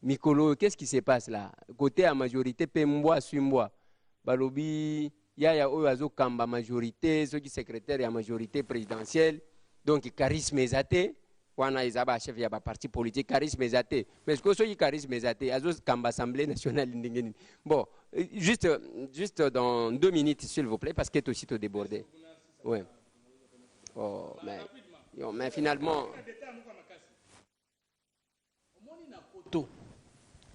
mikolo. Qu'est-ce qui se passe là côté à majorité pemboa suimboa balobi yaya oyo azokamba majorité soki secrétaire ya majorité présidentielle donc charisme ezate wana ezaba chef ya ba parti politique charisme ezate mais que soki charisme ezate azokamba assemblée nationale ndingeni. Bon juste dans 2 minutes s'il vous plaît parce que aussi tout débordé. Ouais. Oh mais finalement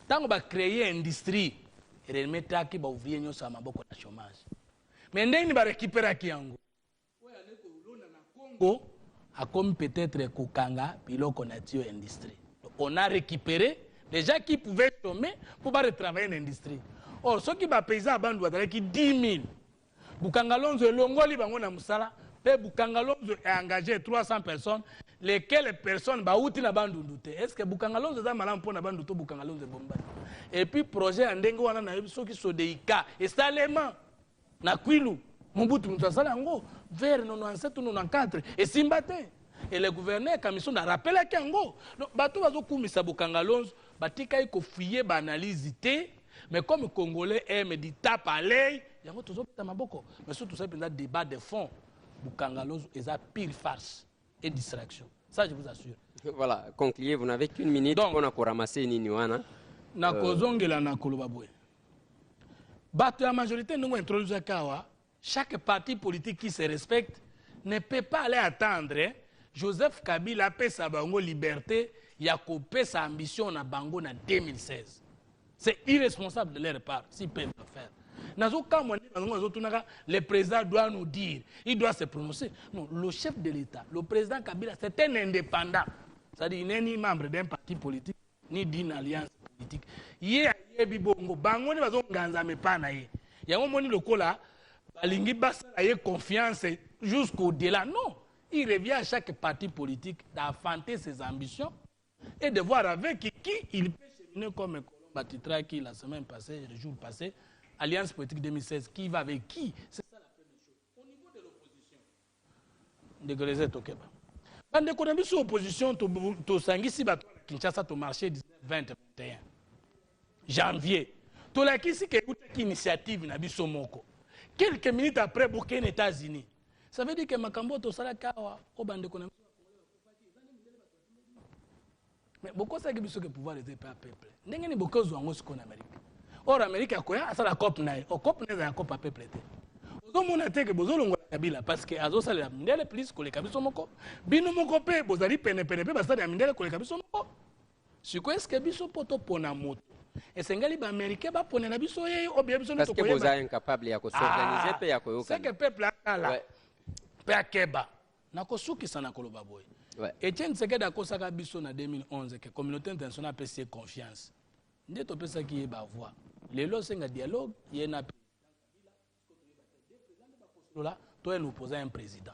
tango ba créer industrie remetaki ba ouvrier nyoso ya maboko na chômage. Mais ndenge ba récupérer ki yango oya neko ulona na Congo a comme peut-être kokanga biloko na tio industrie. Donc on a récupéré les gens qui pouvaient chômer pour pas retravailler une industrie. Or ceux qui ba paysan bandu adaki 10 000 Bukanga Lonzo longoli bango na musala pe Bukanga Lonzo a engagé 300 personnes lesquelles personnes ba outi na bandu ndute. Est-ce que Bukanga Lonzo za malam pona bandu to Bukanga Lonzo bomba. Et puis projet andenge wana na yebiso ki so deika et salement na Kwilu Mobutu Mutasala ngo vers 97 ou 94 et Simbate et le gouverneur commission na rappelé kango bato bazo kumisa Bukanga Lonzo batika iko fuyer ba analyse té mais comme congolais aime dit tape à l'œil yango tozo peta maboko mais surtout ça pendant débat de fond Bukanga Lonzo est pire farce et distraction, ça je vous assure. Voilà, concluez, vous n'avez qu'une minute pour nous ramasser nini wana na kozongela na koloba boye bato la majorité nous introduire kawa chaque parti politique qui se respecte ne peut pas aller attendre Joseph Kabila paie sa bango liberté ya kopé sa ambition na bango na 2016. C'est irresponsable de leur part s'ils peuvent le faire. Le président doit nous dire, il doit se prononcer. Non, le chef de l'État, le président Kabila, c'est un indépendant. C'est-à-dire qu'il n'est ni membre d'un parti politique, ni d'une alliance politique. Il y a des bongo, bango ne va pas ganza me panaye. Il y a un moment où balingi basa a confiance jusqu'au-delà. Non, il revient à chaque parti politique d'affronter ses ambitions et de voir avec qui il peut cheminer comme Batitra qui la semaine passée, le jour passé, Alliance politique 2016, qui va avec qui? C'est ça la première chose. Au niveau de l'opposition, dégrésé Tokeba. Quand on a vu sur l'opposition, tu sangisi Kinshasa, tu marché 20-21 janvier. Tu as dit que une initiative n'a pas moko. Quelques minutes après, Burkina États-Unis. Ça veut dire que Makambo to salakawa au bande économique. Mais beaucoup ça que le pouvoir était pas peuple. N'engeni beaucoup zo ce qu'on Amérique. Or Amérique a quoi ça la COP naï. Au COP naï la COP a peuple té. Ozo mona te que bozolongo Kabila parce que azo sala mindele plus ko le kabiso moko. Bino moko pe bozali pene pe basali mindele ko le kabiso moko. Siko est-ce que biso poto pona moto. Et sengali ba américain ba pona na biso ye o bien biso parce que vous êtes incapable ya ko s'organiser pe ya ko yoka. C'est que peuple ala. Pe akeba. Na ko suki sana ko loba boy. Etienne Tshisekedi a kosaka biso na 2011 que communauté internationale peut se confiance. Nde to pesa ki ba voix. Lelo senga dialogue yena là toi nous poser un président.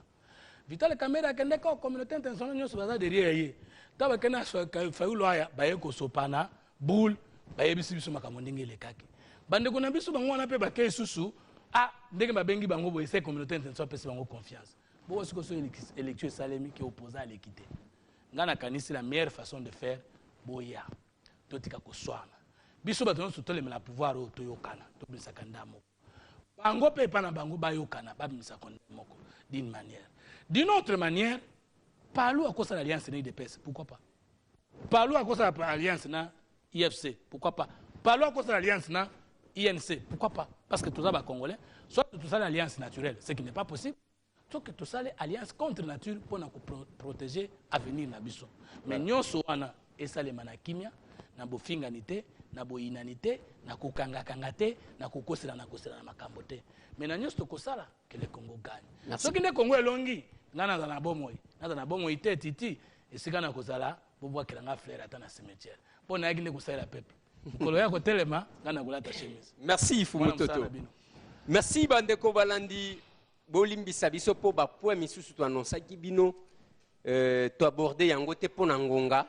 Vital Kamerhe kende ko communauté internationale nyo sobaza derrière ye. Taba kana fayulo aya ba yeko sopana boule ba yebisi biso makambo ndenge lekaki. Bande ko na biso bango wana pe ba ke susu ndenge ba bengi bango bo ese communauté internationale pesa bango confiance. Bon, est-ce que c'est l'élection Salemi qui est opposée à l'équité? Ngana kanisi la meilleure façon de faire, boya. Totika ko swana. Biso bato nso tole la pouvoir o toyokana, to bisa kanda moko. Bango pe pa na bango ba yokana, ba bisa kanda moko d'une manière. D'une autre manière, parlons à cause de l'alliance de l'IDPS, pourquoi pas? Parlons à cause de l'alliance na IFC, pourquoi pas? Parlons à cause de l'alliance na INC, pourquoi pas? Parce que tout ça va congolais, soit tout ça l'alliance naturelle, ce qui n'est pas possible. soki tosali alliance contre nature mpona koprotéger avenir na biso mais nyonso wana esalema na kimia na bofingani te na boyinani te na kokangakanga te na kokosela na makambo te mais na nyonso tokosala que le Congo gagne soki nde Congo elongi nga nazala na bomoi te titi esika na kozala bobwakela nga fleur ata na cimetière mpo nayaki nde kosalela peuple mokolo ya kotelema nga na kolata chemise. Merci Fumu Toto. Merci bandeko balandi bolimbisa biso po ba point misusu to annonsaki bino to aborder yango te pona ngonga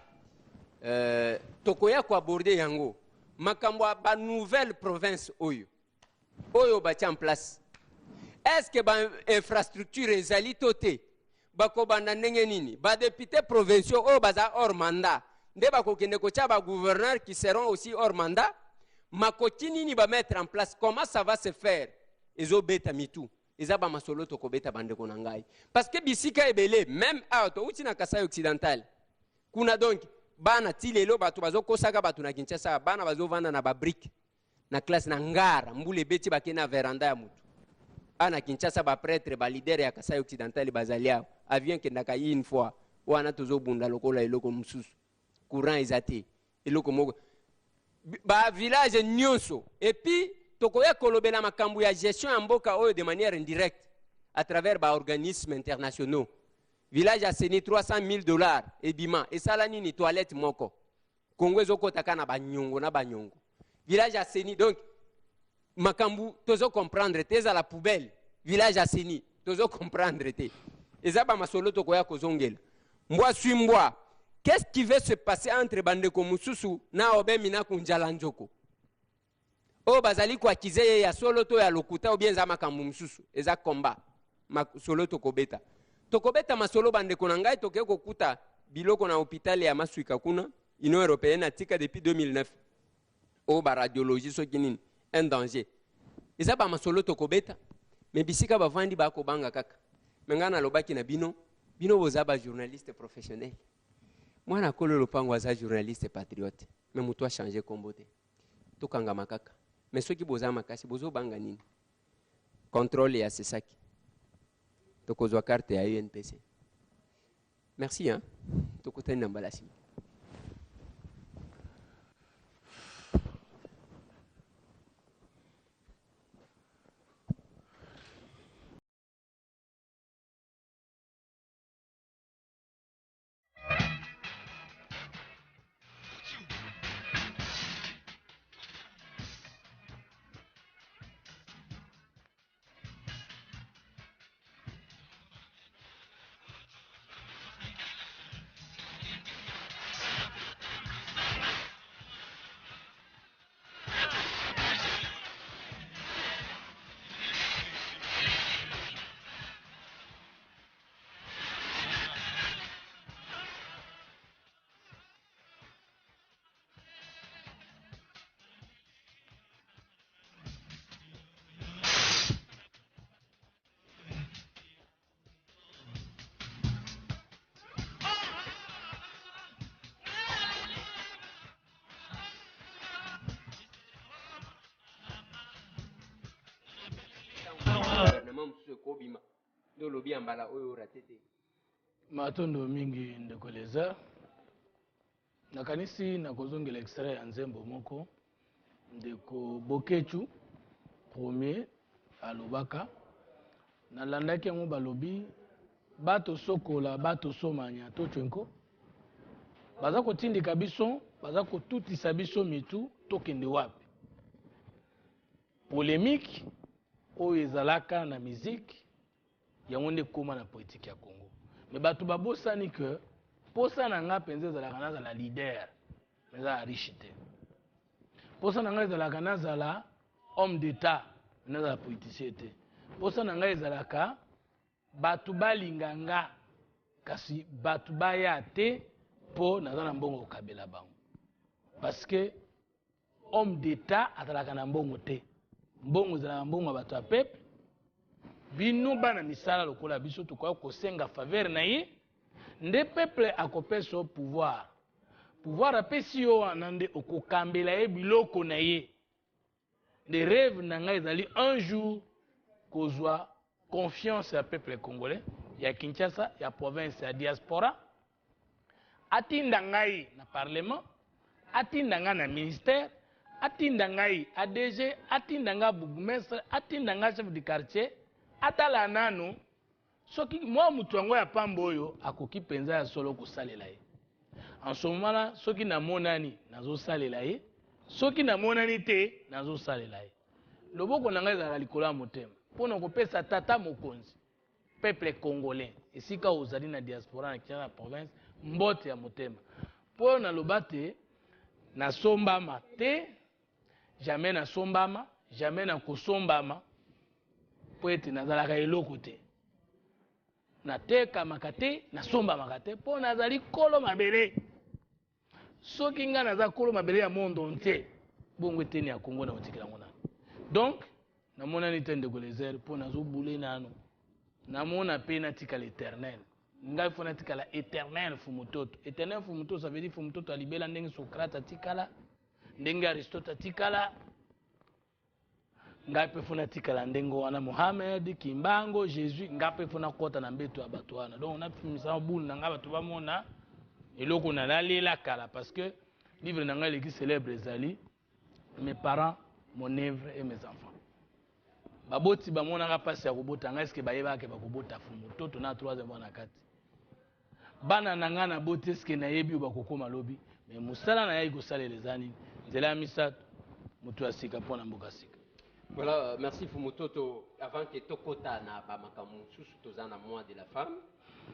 tokoya ko aborder yango makambo ba nouvelle province oyo ba en place. Est-ce que ba infrastructure ezali toté bako banda ndenge nini ba député provinciaux oyo baza hors mandat nde bakokende kotia ba gouverneurs qui seront aussi hors mandat makoti nini ba mettre en place, comment ça va se faire ezo beta mitu eza ba masolo to ko beta bande ko nangai parce que bisika ebele même auto uti na Kasai occidental kuna donc bana tilelo bato bazo kosaka bato na Kinshasa bana bazo vanda na ba brick na classe na ngara mbule beti bakena veranda ya mutu ana Kinshasa ba prêtre ba leader ya Kasai occidental bazalia avion ke ndaka une fois wana tozo bunda lokola eloko mususu courant ezate eloko moko ba village nyonso et puis tokoya kolobela makambu ya gestion ya mboka oyo de manière indirecte à travers ba organismes internationaux. Village a seni $300,000 ebima esala nini toilette moko Congo ezokota na banyongo village a seni donc makambu tozo comprendre te za la poubelle village a seni tozo comprendre te ezaba masolo tokoya kozongela mbwa swimbwa. Qu'est-ce qui va se passer entre bandeko mususu na obemina kunjala njoko o bazali kwa kizeye ya solo to ya lokuta ou bien za makambu mususu eza combat solo tokobeta masolo bandeko na ngai toke kokuta biloko na hôpital ya Masuika kuna Union européenne atika depuis 2009 o ba radiologie soki nini un danger eza ba masolo tokobeta mais bisika bavandi bako banga kaka mengana lobaki na bino boza ba journaliste professionnel mwana kolo lopango aza journaliste patriote mais mutu a changer kombo te tokanga makaka mais soki boza makasi bozo banga nini contrôle ya sesaki tokozwa carte ya UNPC. Merci hein tokutani na mbalasi. Matondo mingi ndekoleza nakanisi nakozongela extrait ya nzembo moko ndeko Bokechu premier alobaka nalandaki yango balobi bato sokola bato somanya to twenko baza kotindika biso baza kotutisa biso mitu tokende wapi polémique oyo ezalaka na musique yango nde koma na politique ya Congo mais bato babosani que posa na nga penza ezalaka nazala leader ezala riche te posa na nga ezalaka nazala homme d'état nazala politicien te posa na nga ezalaka bato balinga nga kasi bato baya te po naza na mbongo kokabela bango parce que homme d'état azalaka na mbongo te mbongo ezalaka mbongo ya bato ya peuple bino bana misala lokola biso tokoya kosenga faveur na ye nde peuple akopesa pouvoir apesi yo wana nde okokambela ye biloko na ye nde rêve na ngai ezali un jour kozwa confiance ya peuple congolais ya Kinshasa ya province ya diaspora atinda ngai na parlement atinda ngai na ministère atinda ngai ADG atinda ngai bourgmestre atinda ngai chef du quartier atala nanu soki mwa mutu yango ya pamba oyo akoki penza ya solo kosalela ye en ce moment là soki namonani nazosalela ye soki namonani te nazosalela ye loboko na ngai ezalaka likolo ya motema mpona kopesa tata mokonzi peuple congolais esika ozali na diaspora na Kinshasa province mbote ya motema mpo naloba te nasombama te jamais nasombama jamais nakosombama mpo ete nazalaka eloko te natekamaka te nasombamaka te mpo nazali kolo mabele soki nga naza kolo mabele ya monde entier bongo eteni ya Congo na otikela ngo nano donc namonani te ndeko lezer mpo nazobule nano namona mpe natikala éternel ngai fo natikala éternel fumutoto éternel fumutoto ça veut dire fumutoto alibela ndenge Socrate atikala ndenge Aristote atikala ngai mpe fo natikala ndenge wana Mohamed Kimbango Jésus ngai mpe fo nakota na mbeto ya bato wana donc nafimisa bulu na ngai bato bamona eloko nalela kala parce que livre na ngai eleki célèbre ezali mes parents mon œuvre et mes enfants baboti bamonaka mpasi ya kobota ngai eske bayebaka bakobota fumutoto na 3e mois na kati bana na ngai naboti eske nayebi oyo bakokoma lobi me mosala na yai kosalela eza nini nzela ya misato moto ya sika mpo na mboka sika. Voilà, merci Fumutoto. Avant que Tokota na bamakamu susu toza na mois de la femme,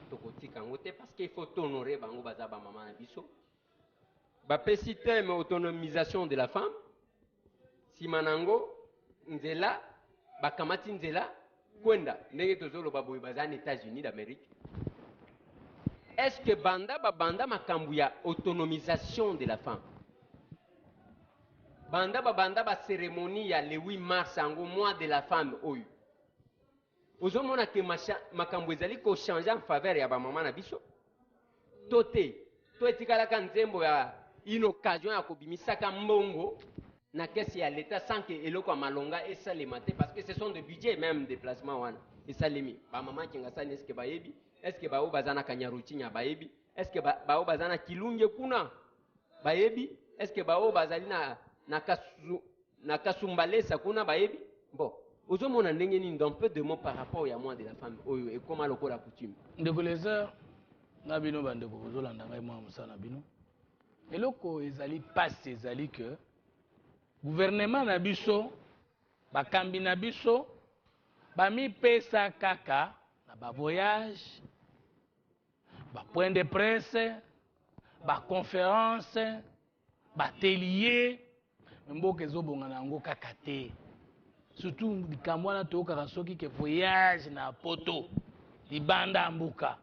Tokotika ngote parce qu'il faut honorer bango baza ba maman na biso. Ba pesi thème autonomisation de la femme. Simanango nzela bakamati nzela kwenda ndenge tozolo baboyi baza na États-Unis d'Amérique. Est-ce que banda makambu ya autonomisation de la femme? Banda ba cérémonie ya le 8 mars ango mois de la femme oyo. Ozomona ke makambu ezali ko changer en faveur ya ba maman na biso. Tote, to etikala ka nzembo ya une occasion ya kobimisaka mbongo na kesi ya l'état sans que eloko ya malonga esalema te parce que ce sont des budgets même déplacement wana esalemi. Ba maman kinga sani est-ce que bayebi? Est-ce que bao bazana kanyaruchinya bayebi? Est-ce que bao bazana kilunge kuna bayebi? Est-ce que bao bazali na kasumbalesa kuna bayebi? Bon, ozomona ndenge nini dans peu de mots par rapport ya moi de la femme oyo et comment lokola coutume. Ndeko lezer na bino bandeko ozolanda ngai mwa mosala bino. Eloko ezali passe ezali que gouvernement na biso bakambi na biso bamipesa kaka na ba voyage ba point de presse ba conférence ba atelier mboka ezobonga na yango kaka te surtout likambo wana toyokaka soki ke voyage na poto libanda mbuka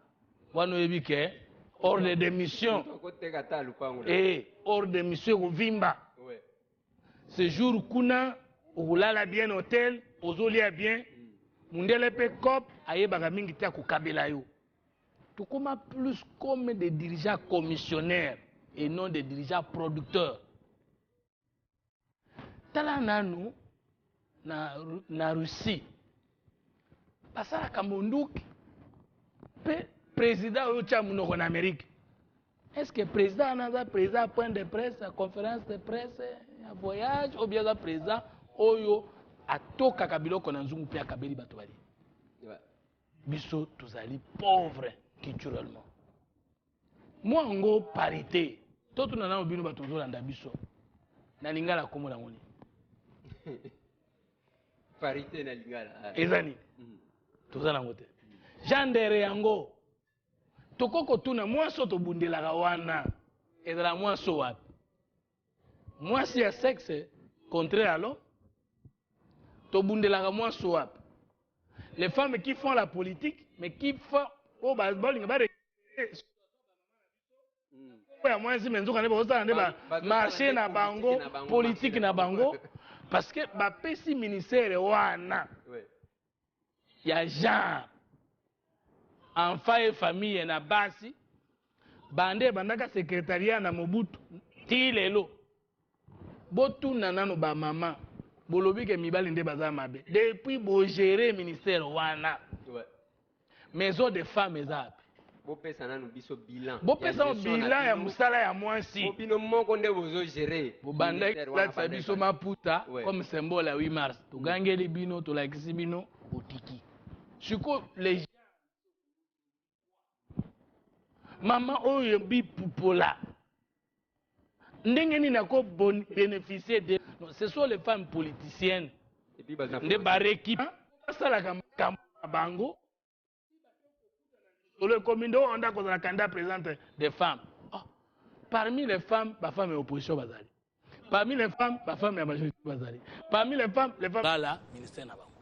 wana oyebi ke ordre de mission ordre de mission ekovimba séjour kuna okolala bien hôtel ozolia bien mundele mpe cop ayebaka mingi te akokabela yo tokoma plus comme des dirigeants commissionnaires et non des dirigeants producteurs. Tala nanu na Russie basalaka monduki pe président oyo tia munoko na Amérique. Est-ce que président naza président point de presse conférence de presse ya voyage ou bien président oyo atokaka biloko na nzungu pe akabeli bato bali biso tozali pauvre culturellement moi ngo parité toto na nano bino bato zolanda biso na lingala komona ngoni parité na lingala ezani tozana ngote jandere yango tokoko tuna mwaso tobundelaka wana ezala mwaso wapi mwasi ya sexe contraire alors tobundelaka mwaso wapi les femmes qui font la politique mais qui font oh balinga bare ya mwasi menzoka ne bozala nde ba marché na bango politique na bango parce que bapesi ministère wana ya genre enfant et famille na basi bande bandaka secrétariat na Mobutu ti lelo botuna nano ba mama bolobi ke mibali nde baza mabe depuis bo gérer ministère wana maison de femmes eza bopesa nanu biso bilan bopesa bilan ya musala ya mwasi bino moko nde bozo gérer bobanda biso maputa comme symbole ya 8 mars togangeli bino tolakisi bino otiki siko les mama oyo bipupola ndenge nini ako bénéficier de ce sont les femmes politiciennes nde barekipe basalaka makambo na bango le commune on a la candidat présente des femmes. Oh. Parmi les femmes, la femme est opposition bazali. Parmi les femmes, la femme est majorité bazali. Parmi les femmes. Voilà, ministère na bango.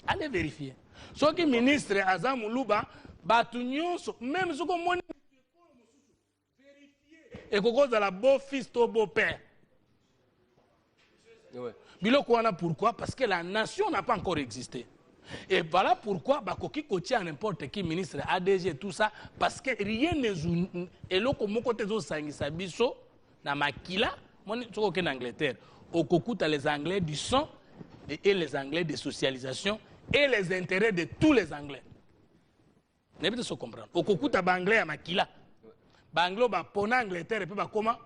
Allez vérifier. Ce qui ministre Azamoulouba, Batunyonso, même ce qu'on moni et qu'on cause la beau-fils au beau-père. Biloko wana pourquoi? Parce que la nation n'a pas encore existé. Et voilà pourquoi Bakoki Kotia n'importe qui ministre ADG tout ça parce que rien n'est et loko moko tezo sangisa biso na makila moni soko ke en Angleterre au kokuta les anglais du sang et les anglais de socialisation et les intérêts de tous les anglais. Ne peut se comprendre. Au kokuta ba anglais à makila. Ba anglo ba pona Angleterre et puis ba comment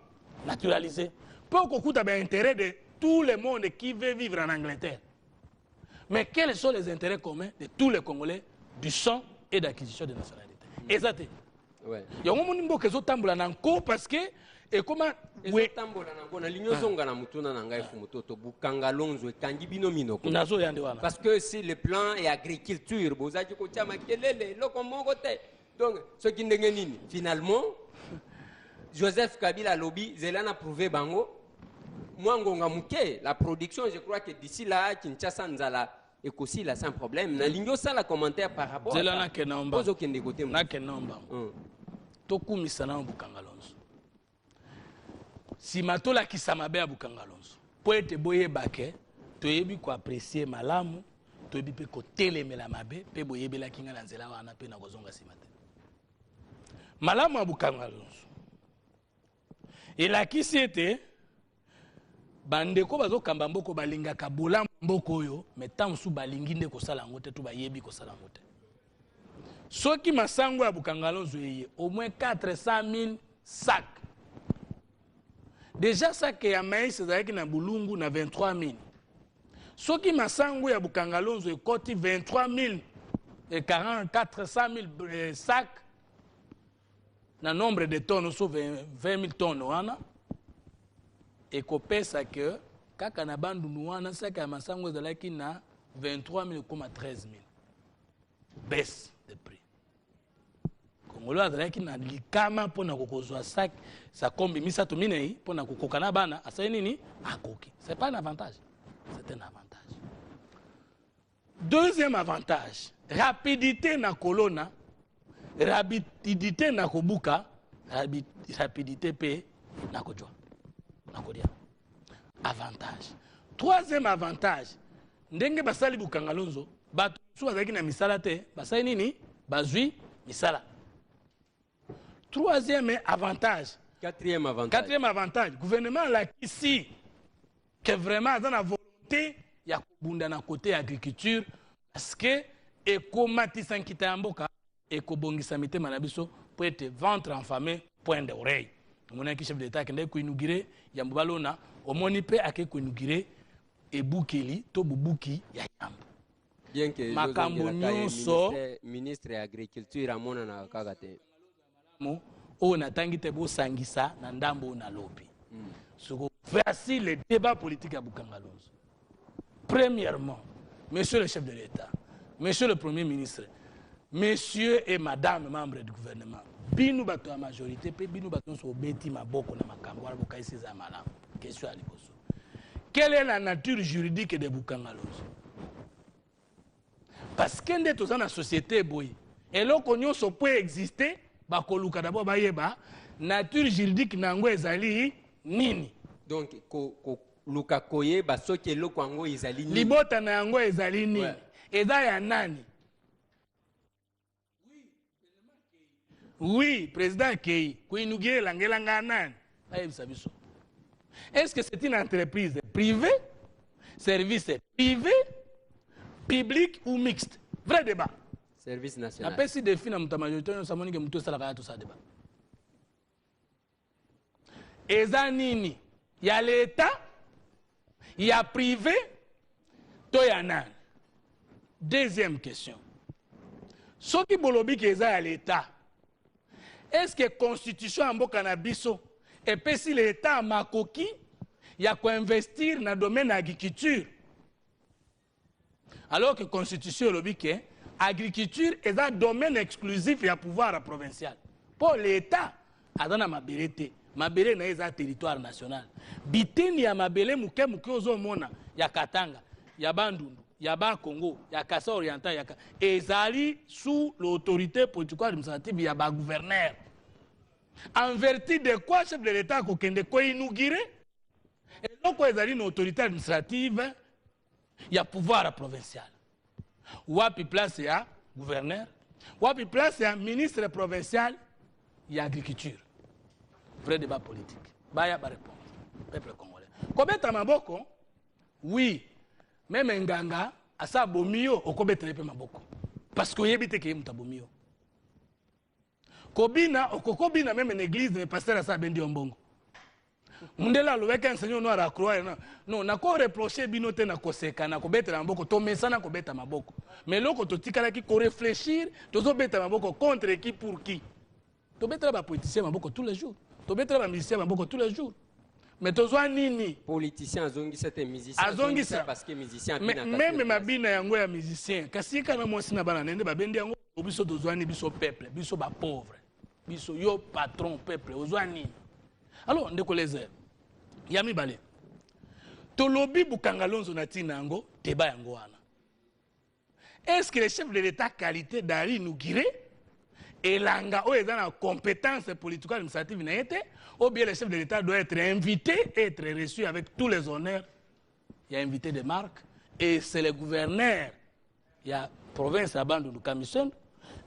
naturaliser. Peu au kokuta ba intérêt de tout le monde qui veut vivre en Angleterre. Mais quels sont les intérêts communs de tous les Congolais du sang et d'acquisition de nationalité? Exactement. Ouais. Il y a un monde qui est tambola nanko parce que et comment oui tambola nanko na linyo zonga na mutuna na ngai fumutoto bukanga lonzo kangi bino minoko. Nazo yande wana. Parce que si le plan est agriculture bozaji ko chama kelele loko mongo te. Donc ce qui ndenge nini finalement Joseph Kabila lobby zelana prouvé bango. Moi, la production, je crois que d'ici là, Kinshasa Nzala et aussi là sans problème. Na lingyo ça la commentaire par rapport à ça. Pozo kende côté. Na kenomba. Toku misana Bukanga Lonzo. Si matola ki samabe à Bukanga Lonzo. Po ete boye bake, to yebi ko apprécier malamu, to yebi pe ko telemela mabe, pe boye bela kinga na nzela wana pe na kozonga simate. Malamu à Bukanga Lonzo. Et là qui c'était bandeko bazo kamba mboko balingaka bola mboko oyo metam su balingi nde kosala ngote to bayebi kosala ngote soki masango ya Bukanga Lonzo eye au moins 400 000 sacs déjà sac ya maïs ezalaki na bulungu na 23 000 soki masango ya Bukanga Lonzo ekoti 23 000 et 400 000 sacs na nombre de tonnes so 20 000 tonnes wana et kopesa que kaka na bandu nuana saka ya masango ezalaki na 23 000 comme 13 000 baisse de prix Congolo azalaki na likama pona kokozwa sac sa kombi misato minei pona kokokana bana asai nini akoki c'est pas un avantage c'est un avantage. Deuxième avantage, rapidité na kolona, rapidité na kobuka, rapidité pe na kojwa. Avantage. Troisième avantage, ndenge basali Bukanga Lonzo, batu azaki na misala te, basali nini? Bazui misala. Troisième avantage. Quatrième avantage, gouvernement là ici que vraiment dans la volonté ya kubunda na côté agriculture parce que ekomatisa nkita ya mboka ekobongisa mitema na biso pour être ventre enfamé point d'oreille. Mon chef d'État qui est inauguré, Yambalona, au monipe a été inauguré et Boukeli, Tobubuki, Yayambo. Bien que le ministre de l'Agriculture a mon anakagate. On a tangité beau sangisa, Nandambo na lobi. Voici le débat politique à Bukanga Lonzo. Premièrement, monsieur le chef de l'État, monsieur le premier ministre, messieurs et madame membres du gouvernement, binu bato la majorité pe binu bato so beti maboko na makambo wala bokaisi za malamu question à liboso. Quelle est la nature juridique de Bukanga Lonzo? Parce que nde toza na société boy eloko nyonso peut exister bakoluka d'abord bayeba nature juridique nango ezali nini. Donc ko luka koyeba soki eloko yango ezali nini, libota na yango ezali nini, eza ya nani. Oui, président Kei, est-ce que c'est une entreprise privée? service privé, public ou mixte. Vrai débat. Service national. Après, si défi na muta majorité, nous savons que muto salaka tout ça débat. Eza nini? Il y a l'État, il y a privé, to ya nan. Deuxième question. Ce qui bolobi que eza l'État. Est-ce que la constitution en Bokanabiso et puis si l'État a makoki, il y a quoi investir dans le domaine de l'agriculture? Alors que la constitution lobi que l'agriculture est un domaine exclusif et un pouvoir provincial. Pour l'État, adana mabelete, mabele na eza territoire national. Biteni ya mabele muke ozo mona ya Katanga, ya Bandundu, ya ba Congo, ya Kassa Oriental, ya ezali sous l'autorité politique administrative ya ba gouverneur. En vertu de quoi chef de l'État a inauguré et donc il y a une autorité administrative, il y a pouvoir provincial. Wapi place il y a gouverneur, wapi place il y a ministre provincial, il y a agriculture. Vrai débat politique. Baya ba répondre. Peuple congolais. Kobeta maboko? Oui. Même nganga asa bomio okobeta lepe maboko. Parce que yebite ke muta bomio. Kobina, okokobina même une église, mais pasteur à ça bendi ombongo. Mundela lobeka enseignant no ara croire non na ko reprocher binote na koseka na kobeta na maboko to mesana kobeta maboko. Mais loko to tikala ki ko réfléchir, tozo beta maboko contre qui pour qui. To beta ba politicien maboko tous les jours. To beta ba musicien maboko tous les jours. Mais tozo nini politicien azongi c'était musicien azongi ça parce que musicien même mabina yango ya musicien kasi kana mwasi na bana nende ba bendi yango biso tozo ni biso peuple biso ba pauvre. Biso yo patron peuple ozwani. Alors ndeko lezer yami bale tolobi bukangalonzo na tina yango teba yango wana. Est-ce que le chef de l'État qualité d'Ali Nougiré et langa o ezana compétence politique administrative na été ou bien le chef de l'État doit être invité et être reçu avec tous les honneurs. Il y a invité de marque et c'est le gouverneur il y a province à Bandundu commission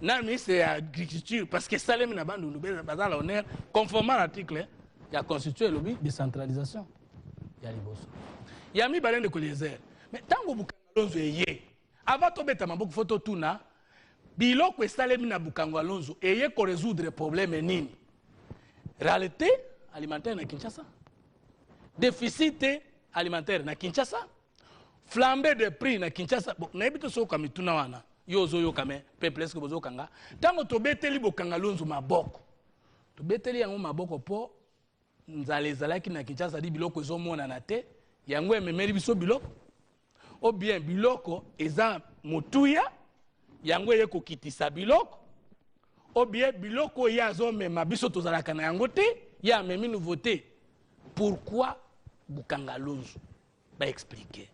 na ministre de l'agriculture parce que Salem na Bandundu bazala l'honneur conformément à l'article il y a constitué le décentralisation. Il y a liboso. Il y a mis balen de Collier. Mais tango bukangalonzo eye avant to beta maboko photo tuna biloko esalemi na bukangalonzo eye ko résoudre problème nini? Réalité alimentaire na Kinshasa. Déficit alimentaire na Kinshasa. Flambée de prix na Kinshasa. Bon, na ebito so kamituna wana. Yozo yo kame peuple eske bozo kanga. Tango to beteli bukangalonzo maboko. To beteli yango maboko po nzale zalaki na Kinshasa di biloko ezomona na te yango ememeli biso biloko o bien biloko eza motuya yango ye kokitisa biloko o bien biloko ya azomema biso tozalaka na yango te ya amemi nouveauté. Pourquoi bukangalonzo ba expliquer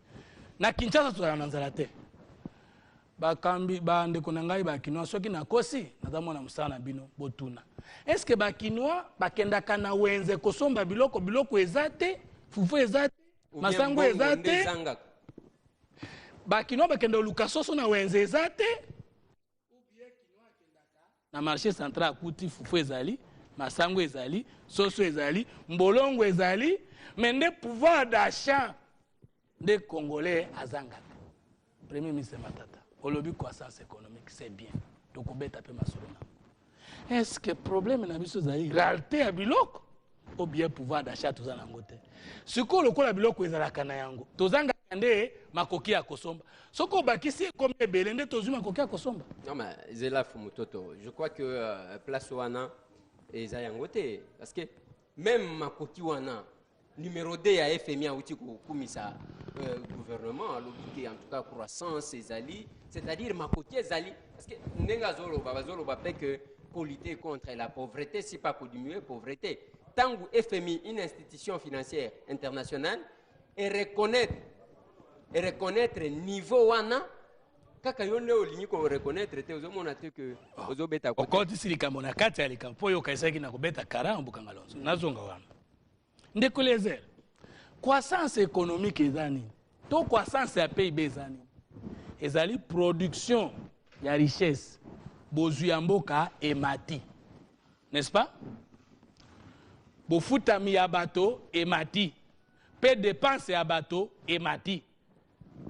na Kinshasa tozala na nzala te bakambi bandeko na ngai bakinois soki nakosi nazamona musana bino botuna. Est-ce que bakinois bakendaka na wenze kosomba biloko ezate fufu ezate masango ezate bakinois bakenda luka soso na wenze ezate ou bien kinois akendaka na marché central akuti fufu ezali masango ezali soso ezali mbolongo ezali mais nde pouvoir d'achat des Congolais azangaka. Premier ministre Matata olobi croissance économique c'est bien tokobeta pe masolona. Est-ce que problème na biso zali réalité ya biloko ou bien pouvoir d'achat tozana ngote siko lokola biloko ezalaka na yango tozanga nde makoki ya kosomba soko bakisi comme belende tozuma makoki ya kosomba. Non mais zela fumutoto je crois que place wana eza yangote parce que même makoki wana numéro 2 ya FMI a outi kumisa gouvernement lobi en tout cas croissance ezali c'est-à-dire makoki ezali parce que ndenga zolo ba pe que pour lutter contre la pauvreté si pas pour diminuer la pauvreté tangu FMI une institution financière internationale et reconnaître niveau wana kaka yonde olingi ko reconnaître te ozomona te que ozobeta ko okoti silikambo na kati ya likampo yo kaisaki na kobeta karamba bukangalonzo nazonga wana ndeko lezer croissance économique ezani to croissance ya PIB ezani ezali production ya richesse bozu ya mboka emati n'est-ce pas bofutami ya bato emati pe dépense ya bato emati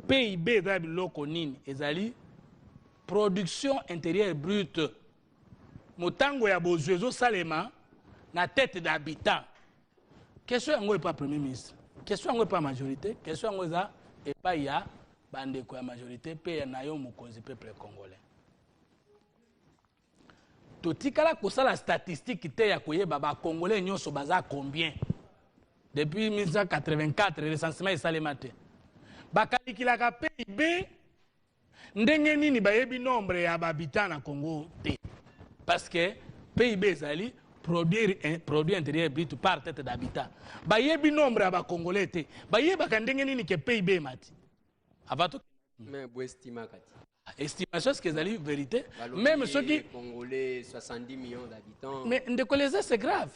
PIB eza biloko nini ezali production intérieure brute motango ya bozwi ezosalema na tête d'habitant. Question yango epa premier ministre, question yango epa majorité, question yango eza epa ya bandeko ya majorité pe ya na yo mokonzi peuple congolais. Totikala kosala statistique te ya koyeba ba congolais nyonso baza combien depuis 1984 recensement esalema te. Bakalikilaka PIB ndenge nini bayebi nombre ya habitants na Congo te. Parce que PIB ezali produit intérieur brut par tête d'habitant. Bayebi nombre ya ba congolais te. Bayebaka ndenge nini ke PIB mati. Avato mais bo estima kati. Estimation ce que ezali vérité. Même ceux qui congolais 70 millions d'habitants. Mais ndeko c'est grave.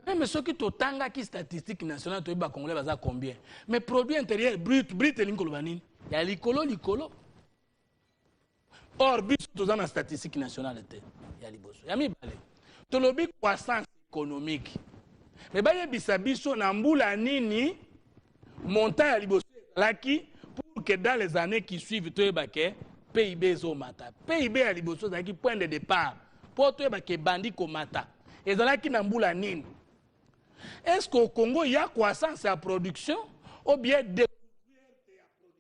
Même ceux qui totanga qui statistique nationale to ba congolais baza combien. Mais produit intérieur brut elingo banini. Ya likolo. Or biso toza na statistique nationale te. Ya liboso. Ya mibale. Tolobi croissance économique. Mais bayebisa biso na mbula nini montant ya liboso laki pour que dans les années qui suivent toyeba ke PIB zo mata. PIB ya liboso zaki point de départ. Pour toyeba ke bandi ko mata. Ezalaki na mbula nini? Est-ce qu'au Congo il y a croissance à production ou bien découverte à production?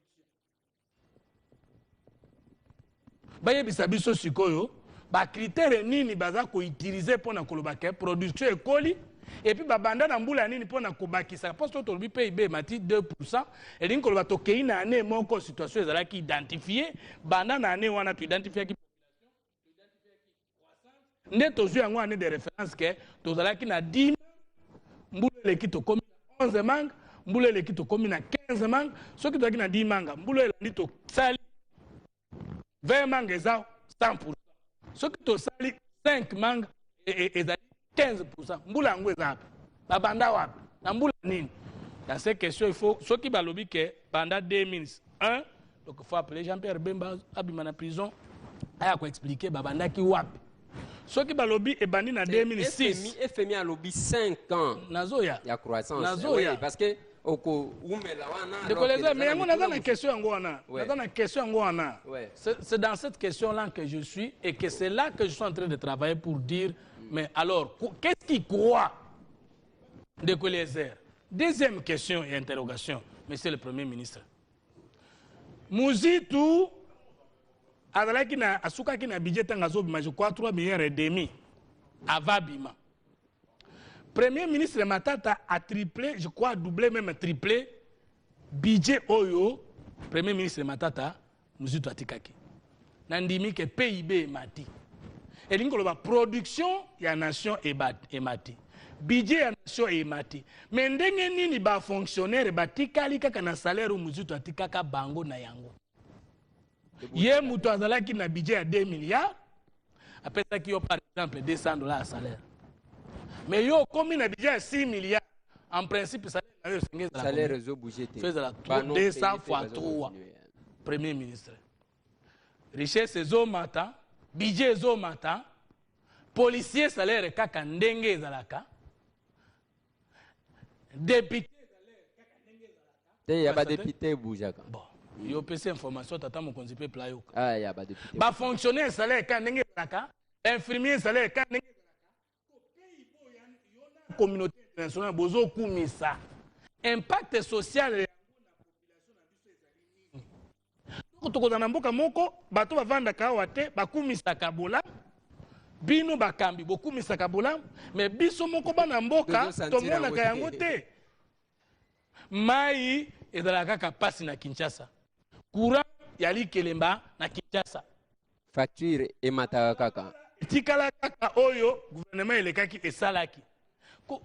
Bayebisa biso sikoyo ba critère nini baza ko utiliser pour na koloba ke production ekoli et puis babanda na mbula nini pour na kobakisa parce que tolobi PIB mati 2% et lingi koloba to kei na année moko situation ezala ki identifier banda na année wana tu identifier ki nde tozwi yango année de référence ke tozalaki na 10 mbula eleki tokomi na 11 manga mbula eleki tokomi na 15 manga soki tozalaki na 10 manga mbula elandi tosali 20 manga eza 100%. Soki tosali 5 manga ezali 15%. Mbula yango eza wapi? Babanda wapi? Na mbula nini? Dans ces questions, il faut soki balobi ke pendant 2001 donc il faut appeler Jean-Pierre Bemba abima na prison aya ko expliquer babanda ki wapi. Soki balobi ebandi na 2006 FMI a lobby 5 ans. Nazoya. Ya croissance. Nazoya. Oui, parce que oko umela wana. Mais yango naza na question yango wana. Naza na question yango wana. C'est dans cette question-là que je suis et que c'est là que je suis en train de travailler pour dire mais alors qu'est-ce qu'il croit de Eliezer? Deuxième question et interrogation, monsieur le Premier ministre. Muzitu azalaki na asukaki na budget ngazobima je crois 3,5 milliards avabima. Premier ministre Matata a triplé, je crois doublé même triplé budget oyo Premier ministre Matata Muzitu atikaki. Nandimi ke PIB mati. Elingo loba production ya nation emati. Budget ya nation emati. Mais ndenge nini ba fonctionnaire batikali kaka na salaire Muzitu atikaka bango na yango. Ye mutu azalaki na budget ya 2 milliards, apesaki yo par exemple $200 à salaire. Mais yo komi na budget ya 6 milliards, en principe salaire réseau budgété. 200 fois 3. Premier ministre. Richesse ezo mata, budget ezo mata, policier salaire kaka ndenge ezalaka. Député salaire kaka ndenge ezalaka. Te ya ba député boujaka. Bon. Yo pese information tata mokonzi pe playo. Ah ya ba député. Ba fonctionnaire salaire ka ndenge ezalaka, infirmier salaire ka ndenge ezalaka. Ko pays bo ya communauté internationale bozo kumisa. Impact social ya population na biso ezali nini? Tokoza na mboka moko bato bavandaka awa te bakumisaka bola bino bakambi bokumisaka bola mais biso moko bana mboka tomonaka yango te. Mai ezalaka kaka pasi na Kinshasa. Courant yali kelemba na Kinshasa. Facture emataka kaka. Tikala kaka oyo gouvernement elekaki esalaki.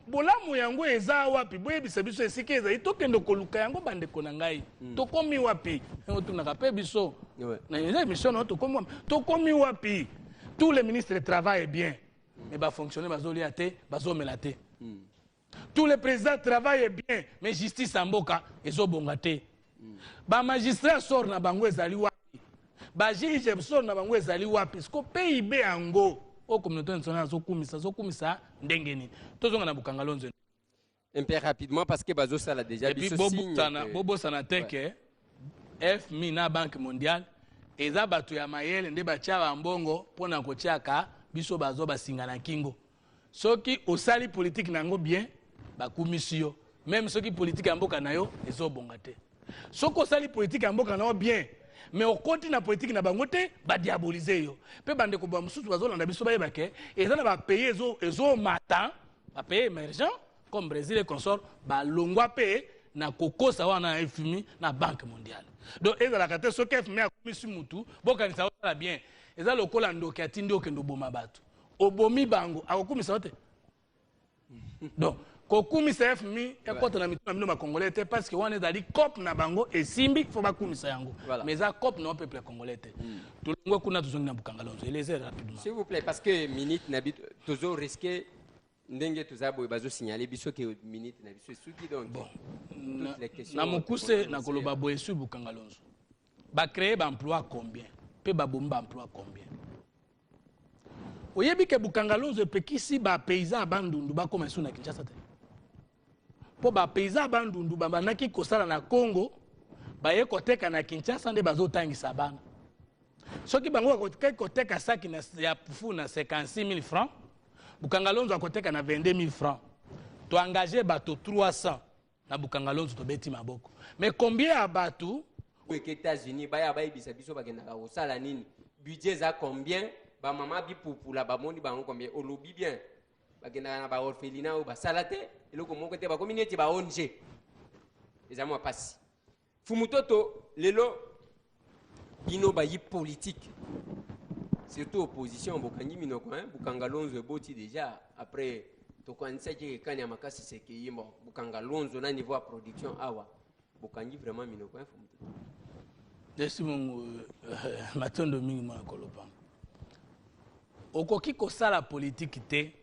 Bolamu yango eza wapi boyebisa biso esika ezali tokende koluka yango bandeko na ngai. Tokomi wapi? Yango tunaka pe biso. Na eza mission na tokomi wapi? Tous les ministres travaillent bien. Mais ba fonctionner bazolia te, bazomela te. Tous les présidents travaillent bien, mais justice en boka ezobonga te. Ba magistrat sort na bango ezali wapi? Ba juge sort na bango ezali wapi? Sko PIB yango o communauté nationale zokumisa ndenge nini? Tozonga na bukangalonzo. Un peu rapidement parce que bazo sala déjà biso signe. Et puis bobo sana teke FMI na Banque Mondiale eza bato ya mayele nde batia bambongo pona kotiaka biso bazo basingana kingo. Soki osali politique nango bien bakumisi yo. Même soki politique ya mboka na yo ezobonga te. Soki osali politique ya mboka na yo bien mais okoti na politique na bango te ba diaboliser yo. Pe bande ko ba mususu bazolanda biso bayeba ke eza na ba payer ezo mata, ba payer émergent comme Brésil et consort ba longwa pe na kokosa wana FMI na Banque Mondiale. Donc eza la kate soki FMI akumisi mutu bokanisa osala bien. Eza lokola ndoki atindi okendo boma bato. Obomi bango akokumisa te. Donc kokumisa FMI ekota na mituna mino makongolais te parce que wana ezali COP na bango esimbi faut bakumisa yango. Mais za COP na peuple congolais te. Tolongwe kuna tozongi na Bukangalonzo. Eleze rapidement. S'il vous plaît parce que minute na bito tozo risquer ndenge tozabo bazo signaler biso que minute na biso suki donc bon na mokuse na koloba boye sur Bukangalonzo. Ba créer ba emploi combien? Pe ba bomba emploi combien? Oyebi ke Bukangalonzo epekisi ba paysan bandundu ba koma suna Kinshasa te. Po ba paysan bandundu ba banaki kosala na Congo ba ye koteka na Kinshasa nde bazotangisa bana. Soki bango koteka saki na ya pufu na 56,000 francs, Bukangalonzo akoteka na 22,000 francs. To engager bato 300 na Bukangalonzo to beti maboko. Mais combien à bato aux États-Unis baya bayibisa biso bakenda ka osala nini? Budget za combien? Ba mama bi pupula ba moni bango combien? Olobi bien. Bakenda na ba orphelinat ou ba salate eloko moko te ba communauté ba ONG. Ezamo pasi. Fumutoto lelo bino ba yi politique. Surtout opposition bokangi minoko hein Bukangalonzo eboti déjà après to kanisa ki kanya makasi seke yimo Bukangalonzo na niveau de production awa bokangi vraiment minoko hein Fumutoto. Desi mungu matondo mingi mwa kolopa. Okoki kosala politique te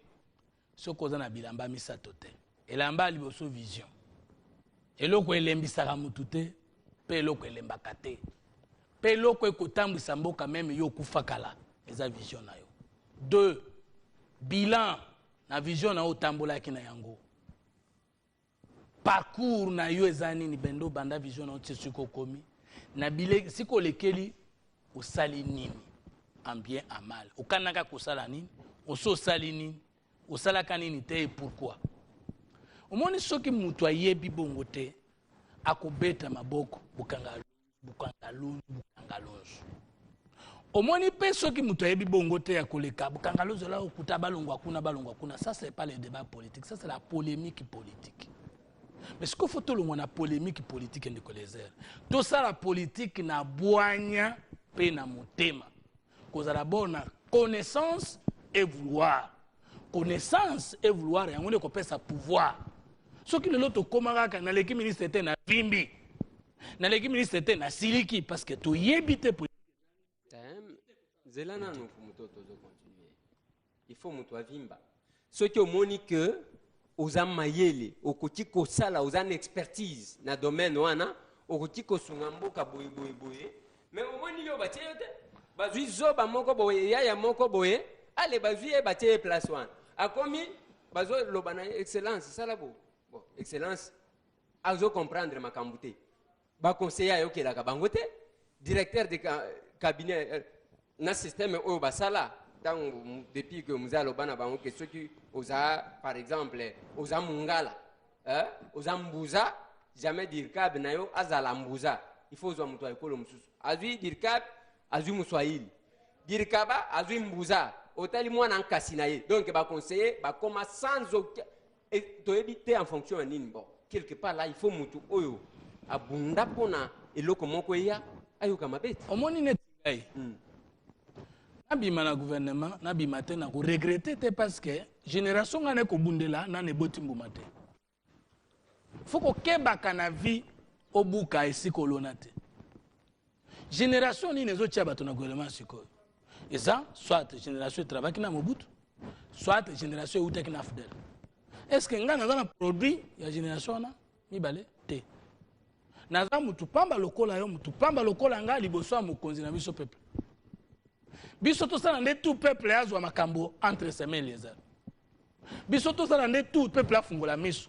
soko za na bilamba misato te. Elamba liboso vision. Eloko elembisaka mutu te pe eloko elembaka te. Pe eloko ekotambwisa mboka meme yo kufakala eza vision na yo. 2 bilan na vision na otambolaki na yango. Parcours na yo eza nini bendo banda vision na otsuko komi na bile siko lekeli osali nini en bien en mal. Okanaka kosala nini oso sali nini osalaka nini te et pourquoi. Omoni soki mutu ayebi bongo te akobeta maboko Bukangalonzo. Omoni pe soki mutu ayebi bongo te akoleka Bukangalonzo la okuta balongwa kuna. Ça c'est pas le débat politique, ça c'est la polémique politique. Mais ce qu'il faut tout le monde na polémique politique ndeko lezer. Tout ça la politique na boanya pe na motema. Cause d'abord na connaissance et vouloir. Connaissance et vouloir yango ne ko pesa pouvoir. Soki le loto komaka na leki ministre était na vimbi. Na leki ministre était na siliki parce que to yebite politique. Zelana no Fumutoto zo continuer. Il faut mutu avimba. Soki omoni que oza mayele okoti kosala oza na expertise na domaine wana okoti kosunga mboka boye mais omoni yo batie yo te bazwi zoba moko boye ya moko boye ale bazwi e batie place wana akomi bazo loba na excellence sala bon excellence azo comprendre makambo te ba conseiller yo kelaka bango te directeur de cabinet na système oyo basala depuis que nous allons bango que ceux qui osa par exemple osa mungala osa mbuza jamais dire kab na yo azala mbuza il faut zo mutwa ekolo mususu azui dire kab azui muswahili dire kaba azui mbuza otali mwana nkasi na ye donc ba conseiller ba koma sans aucun et to éviter en fonction nini bon quelque part là il faut mutu oyo abunda pona eloko moko ya ayoka mabeti omoni ne ngai Nabima na gouvernement, nabima te na ko regretter te parce que génération ngane ko bundela na ne boti mbuma te. Faut ko kebaka na vie obuka esikolona te. Génération ni nezo tia bato na gouvernement siko. Et ça, soit génération travaille na Mobutu, soit génération utaki na Fidel. Est-ce que ngana na produit ya génération na mibale te. Naza mutu pamba lokola yo mutu pamba lokola nga liboso mokonzi na biso peuple. Biso to sala nde tout peuple azwa makambo entre ses mains les arts. Biso to sala nde tout peuple afungola miso.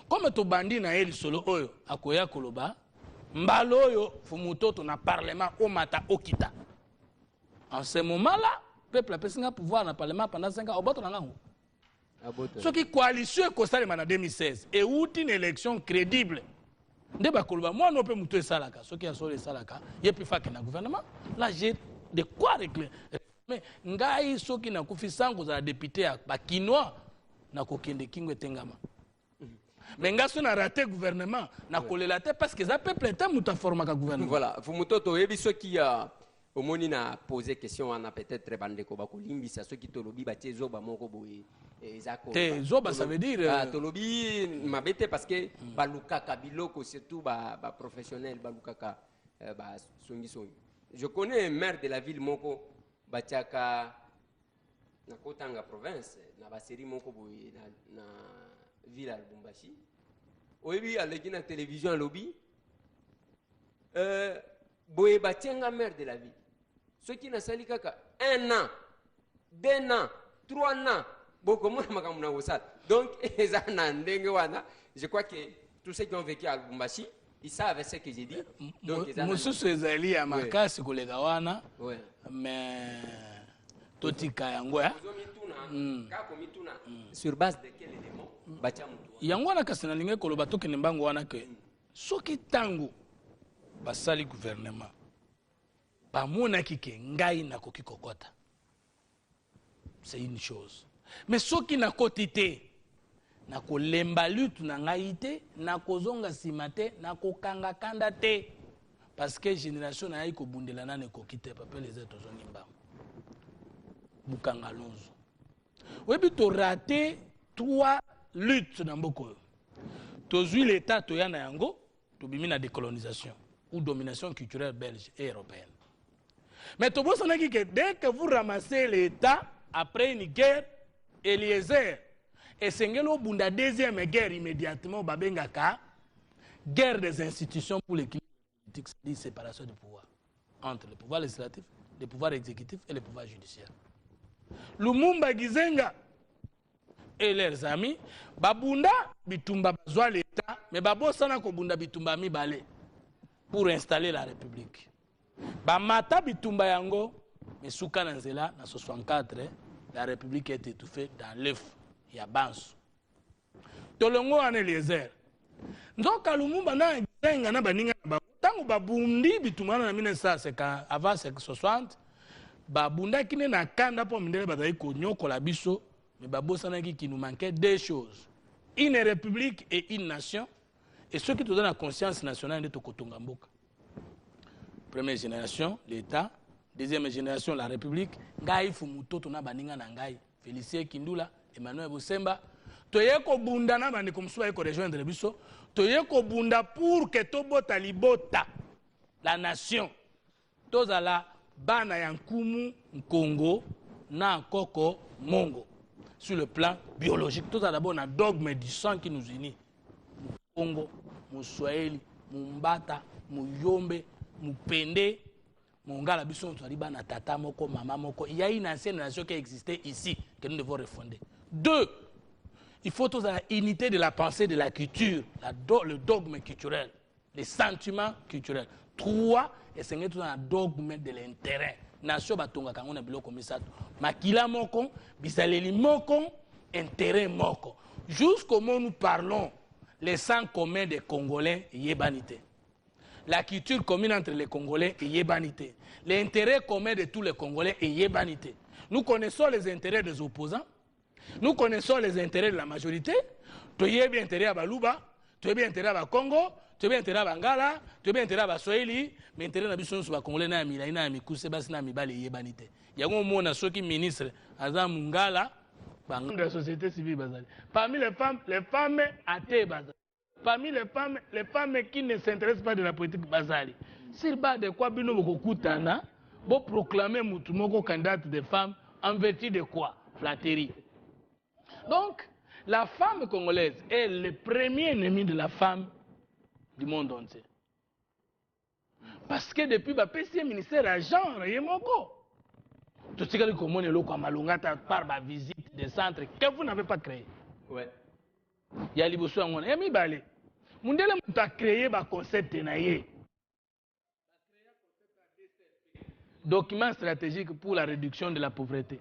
Comme to bandi na eli solo oyo akoya koloba Mbaloyo, Fumutoto, na parlement, au mata, au kita. En ce moment-là, le peuple a pu pouvoir dans le parlement pendant 5 ans. Au bord, ce qui coalition est constaté en 2016 et où une élection crédible. Moi, non, peux me salaka. Ce qui a sauvé salaka, il y a plus fort que le gouvernement. Là, j'ai de quoi régler. Mais, ngai, ce qui n'a pas fait ça, vous avez député à Bakinois, n'a pas fait Kingo Tengama. Mais ngai, ce n'a raté le gouvernement, n'a pas collé la tête parce que ça peut prêter à former le gouvernement. Voilà, Fumutoto, il y a ceux qui au moins n'a posé question, on a peut-être bandé Kobako Limbi, c'est ceux qui te lobby, bâti Zoba Moko Boy. Zoba, ça veut dire. Tolobi m'a bêté parce que Baluka Kabiloko, surtout professionnel, Baluka Songi Songi. Je connais un maire de la ville Moko, Batiaka, na Kotanga province, na Baseri Moko Boy, na ville à Lubumbashi. Oyebi, à la télévision, lobby, Boye Batianga maire de la ville. Ceux qui n'ont sali kaka 1 an, 2 ans, 3 ans. Donc, je crois que tous ceux qui ont vécu à Lubumbashi, ils savent ce que j'ai dit. Monsieur Sezali à Marca, c'est collègue Wana, mais Totika Yangoya. Sur base de quel élément Yangoana Kasanalinga Kolobato Kenembango Wana que Soki Tango, Basali gouvernement, Pamona Kike, Ngai Nakoki Kokota. C'est une chose. Mais ce qui n'a quotité, n'a ko lemba lutte na ngaïté, n'a ko zonga simate, n'a ko kanga kandate. Parce que génération n'a ko bundelana ne ko kite, papa les autres ont nimba. Bukanga lonzo. Oui, puis tu raté 3 luttes dans beaucoup. Tu as vu l'État, tu as yango, tu as la décolonisation ou domination culturelle belge et européenne. Mais tu as dit que dès que vous ramassez l'État, après une guerre, Eliezer et Sengelo Bunda deuxième guerre immédiatement Babengaka, guerre des institutions pour l'équilibre politique, c'est-à-dire séparation du pouvoir entre le pouvoir législatif, le pouvoir exécutif et le pouvoir judiciaire. Lumumba Gizenga et leurs amis, Babunda Bitumba bazwa l'État, mais Babosana Kobunda Bitumba mi balé pour installer la République. Bamata Bitumba Yango, mais Soukana Nzela, en 64, la République est étouffée dans l'œuf. Il y a Bansu. Tolongo en Eliezer. Donc, à Lumumba, tant que Babundi, Bitumana, en 1950, avant 1960, Babunda qui n'est pas pour me dire que mais Babosana qui nous manquait 2 choses. Une république et une nation. Et ceux qui te donnent la conscience nationale de Tokotongamboka. Première génération, l'État. Deuxième génération, la République. Ngai Fumutoto na baninga na ngai. Félicien Kindula, Emmanuel Bosemba. Toyeko bunda na bandi comme soit rejoindre biso. Toyeko bunda pour que tobota libota la nation. Tozala bana yankumu Congo na Koko Mongo. Sur le plan biologique, tozala d'abord un dogme du sang qui nous unit. Congo, Mouswahili, Mumbata, Muyombe, Mupende. Mongala Bisson, na tata moko, maman moko. Il y a une ancienne nation qui existait ici, que nous devons refonder. 2, il faut tous la unité de la pensée, de la culture, le dogme culturel, les sentiments culturels. 3, et c'est un dogme de l'intérêt. Nation batonga kangona biloko misato. Makila moko, bisaleli moko, intérêt moko. Jusqu'au moment où nous parlons, les sangs communs des Congolais, yebanité. La culture commune entre les Congolais et Yébanité. L'intérêt commun de tous les Congolais est Yébanité. Nous connaissons les intérêts des opposants. Nous connaissons les intérêts de la majorité. Tu as bien intérêt à Baluba, tu as bien intérêt à Congo, tu as bien intérêt à Bangala, tu as bien intérêt à Swahili, mais intérêt à Bisson sur les Congolais, na Mila, na Mikuse, na Mibale Yébanité. Il y a un moment ceux qui ministre, Azam Mungala, de la société civile Bazali. Parmi les femmes athées Bazali. Parmi les femmes qui ne s'intéressent pas de la politique Bazali. S'il bat de quoi Bino Bokokutana, vous proclamez Moutoumoko candidate des femmes en vertu de quoi? Flatterie. Donc, la femme congolaise est le premier ennemi de la femme du monde entier. Parce que depuis le ministère à genre, il y a moko. Tout ce que vous avez dit, Malungata par la visite des centres que vous n'avez pas créé. Ouais. Il y a les besoins. Il y a mis balé. Mundele a créé un concept naïe. document stratégique pour la réduction de la pauvreté.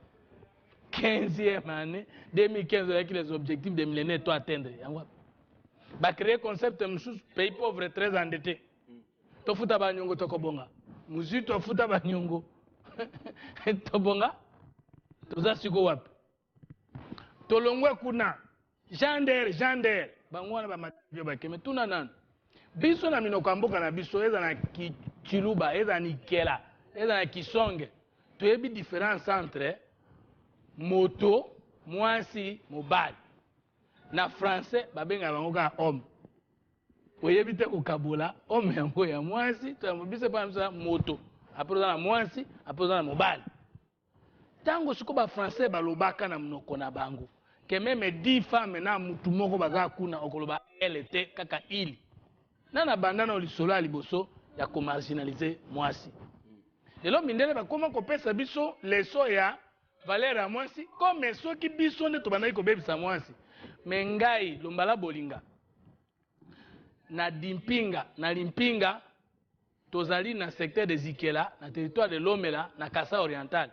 15e année, 2015, avec les objectifs de millénaire, tout atteindre. Bah créer concept de pays pauvre très endetté. To futa ba nyongo to kobonga. Muzi to futa ba nyongo. To bonga. To za siko wapi. To longwe kuna. Jander. Bangwana ba matio ba keme tuna nan. Biso na minoko mboka na biso eza na kiluba, eza ni kela, eza na kisonge. To yebi différence entre moto, mwasi, mobile. Na français babenga bango ka homme. Oyebi te kokabola homme yango ya mwasi to biso pa msa moto après na mwasi après na mobile. Tango siko ba français balobaka na mnoko na bango ke même 10 femmes na mutu moko baza kuna okoloba LT kaka ili nana banda na lisolo ya liboso ya ko marginaliser mwasi. Lelo mindele bakoma kopesa biso leso ya valeur ya mwasi comme soki biso nde to bandaki kobebisa mwasi. Mengai lombala bolinga na limpinga tozali na secteur de Zikela na territoire de Lomela na Kasa Oriental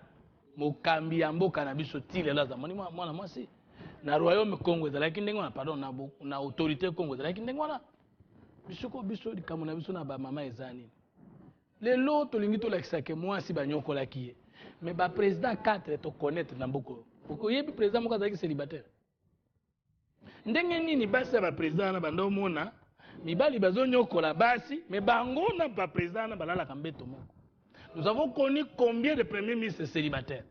mokambi ya mboka na biso tilela za mwana mwasi na royaume Congo ezalaki ndenge wana pardon na autorité Congo ezalaki ndenge wana biso likambo na biso na ba mama ezani lelo tolingi tolakisa ke mwasi banyokolaki ye mais ba président 4 to connaître na mboko poko yebi président moko azalaki célibataire ndenge nini basi ba président na bando mona mibali bazonyokola basi mais bango na ba président na balala kambeto moko. Nous avons connu combien de premiers ministres célibataires.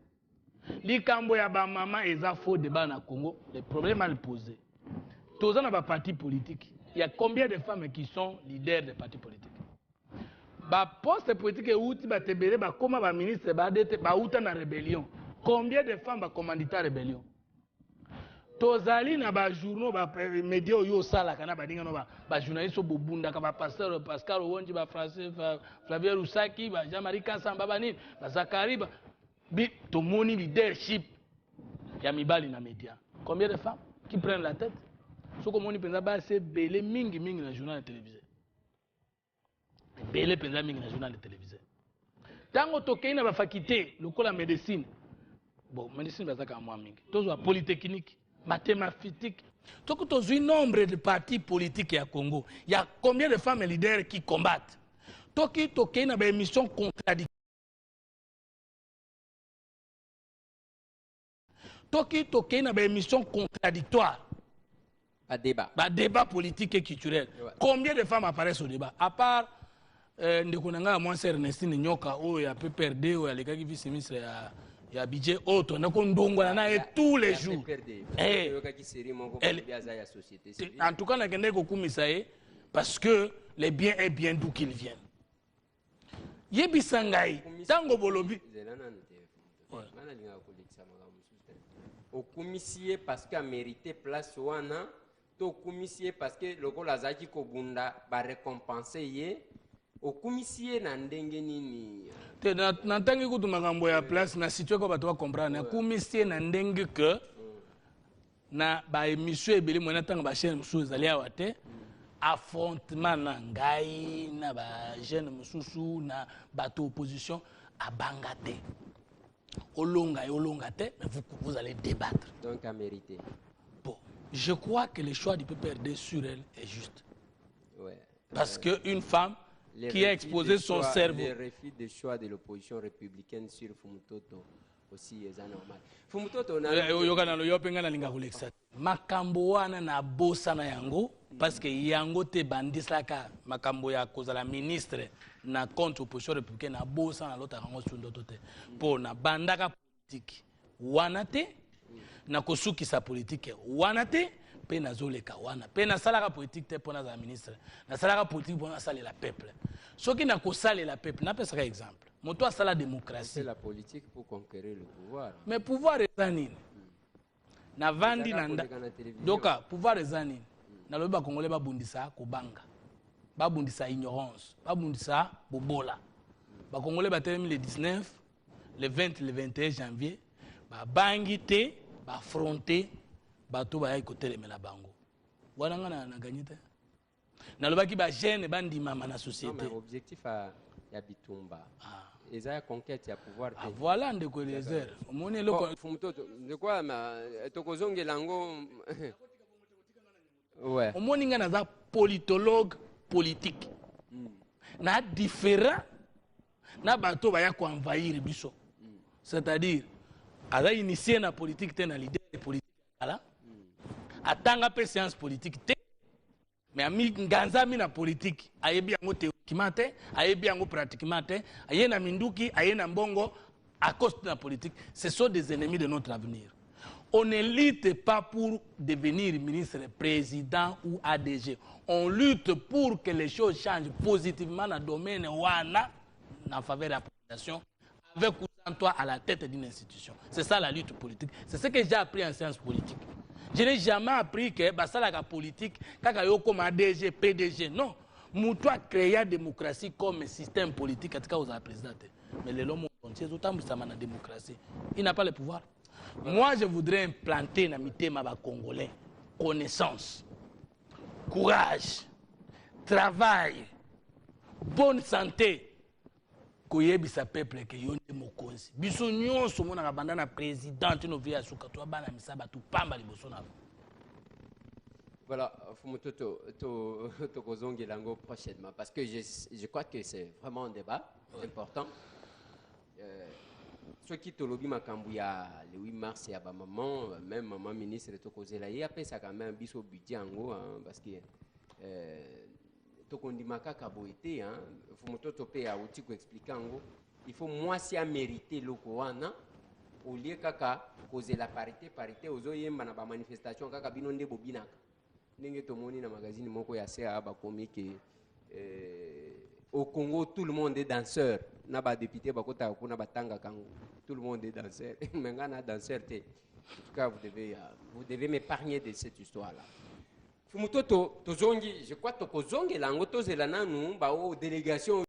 Likambo ya ba mama eza faux débat na Congo, les problèmes mal posés. Tous na ba parti politique. Il y a combien de femmes qui sont leaders des partis politiques? Ba poste politique outi ba tebele ba koma ba ministre ba dete ba uta na rébellion. Combien de femmes ba commandita rébellion? Tozali na ba journaux ba médias yo sala kana ba dinga no ba journaliste bobunda ka ba pasteur Pascal Owonji ba français Flavien Roussaki ba Jean-Marie Kassamba ba nini ba Zakari ba bi to moni leadership ya mibali na médias. Combien de femmes qui prennent la tête? Soko moni penza ba c'est belé mingi na journal télévisé. Belé penza mingi na journal télévisé. Tango tokei na ba faculté lokola médecine. Bon, médecine ba zaka mwa mingi. Tozo polytechnique mathématiques. Donc, tu as un nombre de partis politiques à Congo. Il y a combien de femmes leaders qui combattent? Donc, tu as une émission contradictoire. Donc, tu as une émission contradictoire. Un débat politique et culturel. Ouais. Combien de femmes apparaissent au débat? À part, Ndekonanga, moi, c'est Ernestine Nyoka, ou il y a PPRD, ou il y a les gars qui vivent ministre. Il y a budget autre, on a tous les jours. En tout cas, on a parce que les biens est bien d'où qu'ils viennent. Yebi Sangai, Tango Bolobi. Au commissaire parce qu'il a mérité place wana, au commissaire parce que le gars Lazaki Kobunda va récompenser. Au commissaire na ndenge nini te na tangi kutu makambo ya place na situé ko bato ba comprendre na commissaire na ndenge que na ba émission ebeli mona tanga ba chaîne mususu ezali awa te affrontement na ngai na ba jeune mususu na bato opposition abanga te olonga te mais vous allez débattre donc à mériter. Bon, je crois que le choix du PPRD sur elle est juste. Ouais. Parce que une femme qui a exposé son cerveau. Le refus de choix de l'opposition républicaine sur Fumutoto aussi est normal. Fumutoto makambo wana na bosa na yango parce que yango te bandisaka makambo ya kozala ministre na compte opposition républicaine na bosa na lota yango sundoto te po na bandaka politique wana te na kosukisa politique wana te pe nazoleka wana pe na salaka politique te pona za ministre na salaka politique pona salela peuple soki na kosalela peuple na pesa ka exemple moto asala démocratie c'est la politique pour conquérir le pouvoir mais pouvoir ezanini na vandi na doka pouvoir ezanini na loba congolais babundisa kobanga babundisa ignorance babundisa bobola ba congolais batelemi le 19 le 20 le 21 janvier ba bangi te ba affronter bato ba yai kotelemela bango wana ngana na gagné te na lobaki ba jeune bandima na société non mais objectif ya bitumba eza conquête ya pouvoir te. Ah, voilà ndeko Eliezer omoni eloko fumutoto ndeko ma tokozongela ngo ouais omoni nga naza politologue politique na différent na bato baya ko envahir biso c'est-à-dire aza initié na politique te na leader politique ala atanga pe séance politique te mais ami nganza mi na politique ayebi yango théoriquement te ayebi yango pratiquement te aye na minduki aye na mbongo à cause de la politique. Ce sont des ennemis de notre avenir. On ne lutte pas pour devenir ministre, président ou ADG. On lutte pour que les choses changent positivement dans le domaine wana en faveur de la population avec ou sans toi à la tête d'une institution. C'est ça la lutte politique. C'est ce que j'ai appris en sciences politiques. Je n'ai jamais appris que ça la politique, kaka yo comme ADG, PDG. Non. Moutou a créé la démocratie comme système politique aux présidents. Mais les hommes entiers, autant ça la démocratie. Il n'a pas le pouvoir. Moi, je voudrais implanter dans mes Congolais connaissance, courage, travail, bonne santé. Koyebisa peuple que yon mokonzi. Biso nyonso mona banda na président no via suka to bana misaba tu pamba liboso na. Voilà, Fumutoto to kozongi lango prochainement parce que je crois que c'est vraiment un débat important. Ceux qui te lobby makambu ya le 8 mars ya ba maman même maman ministre to kozela y après ça quand même biso budget ango parce que tokondimaka kaboité hein Fumutoto pe a outi ko expliquer ngo il faut moi si a mériter loko wana au lieu kaka kozela parité ozoyemba na ba manifestation kaka bino nde bobinaka ndenge tomoni na magazine moko ya CA ba comique au Congo tout le monde est danseur na ba député ba kota kuna batanga kango tout le monde est danseur mais ngana danseur te en tout cas vous devez m'épargner de cette histoire là Fumutoto tozongi je crois tokozongi lango tozela nanu ba délégation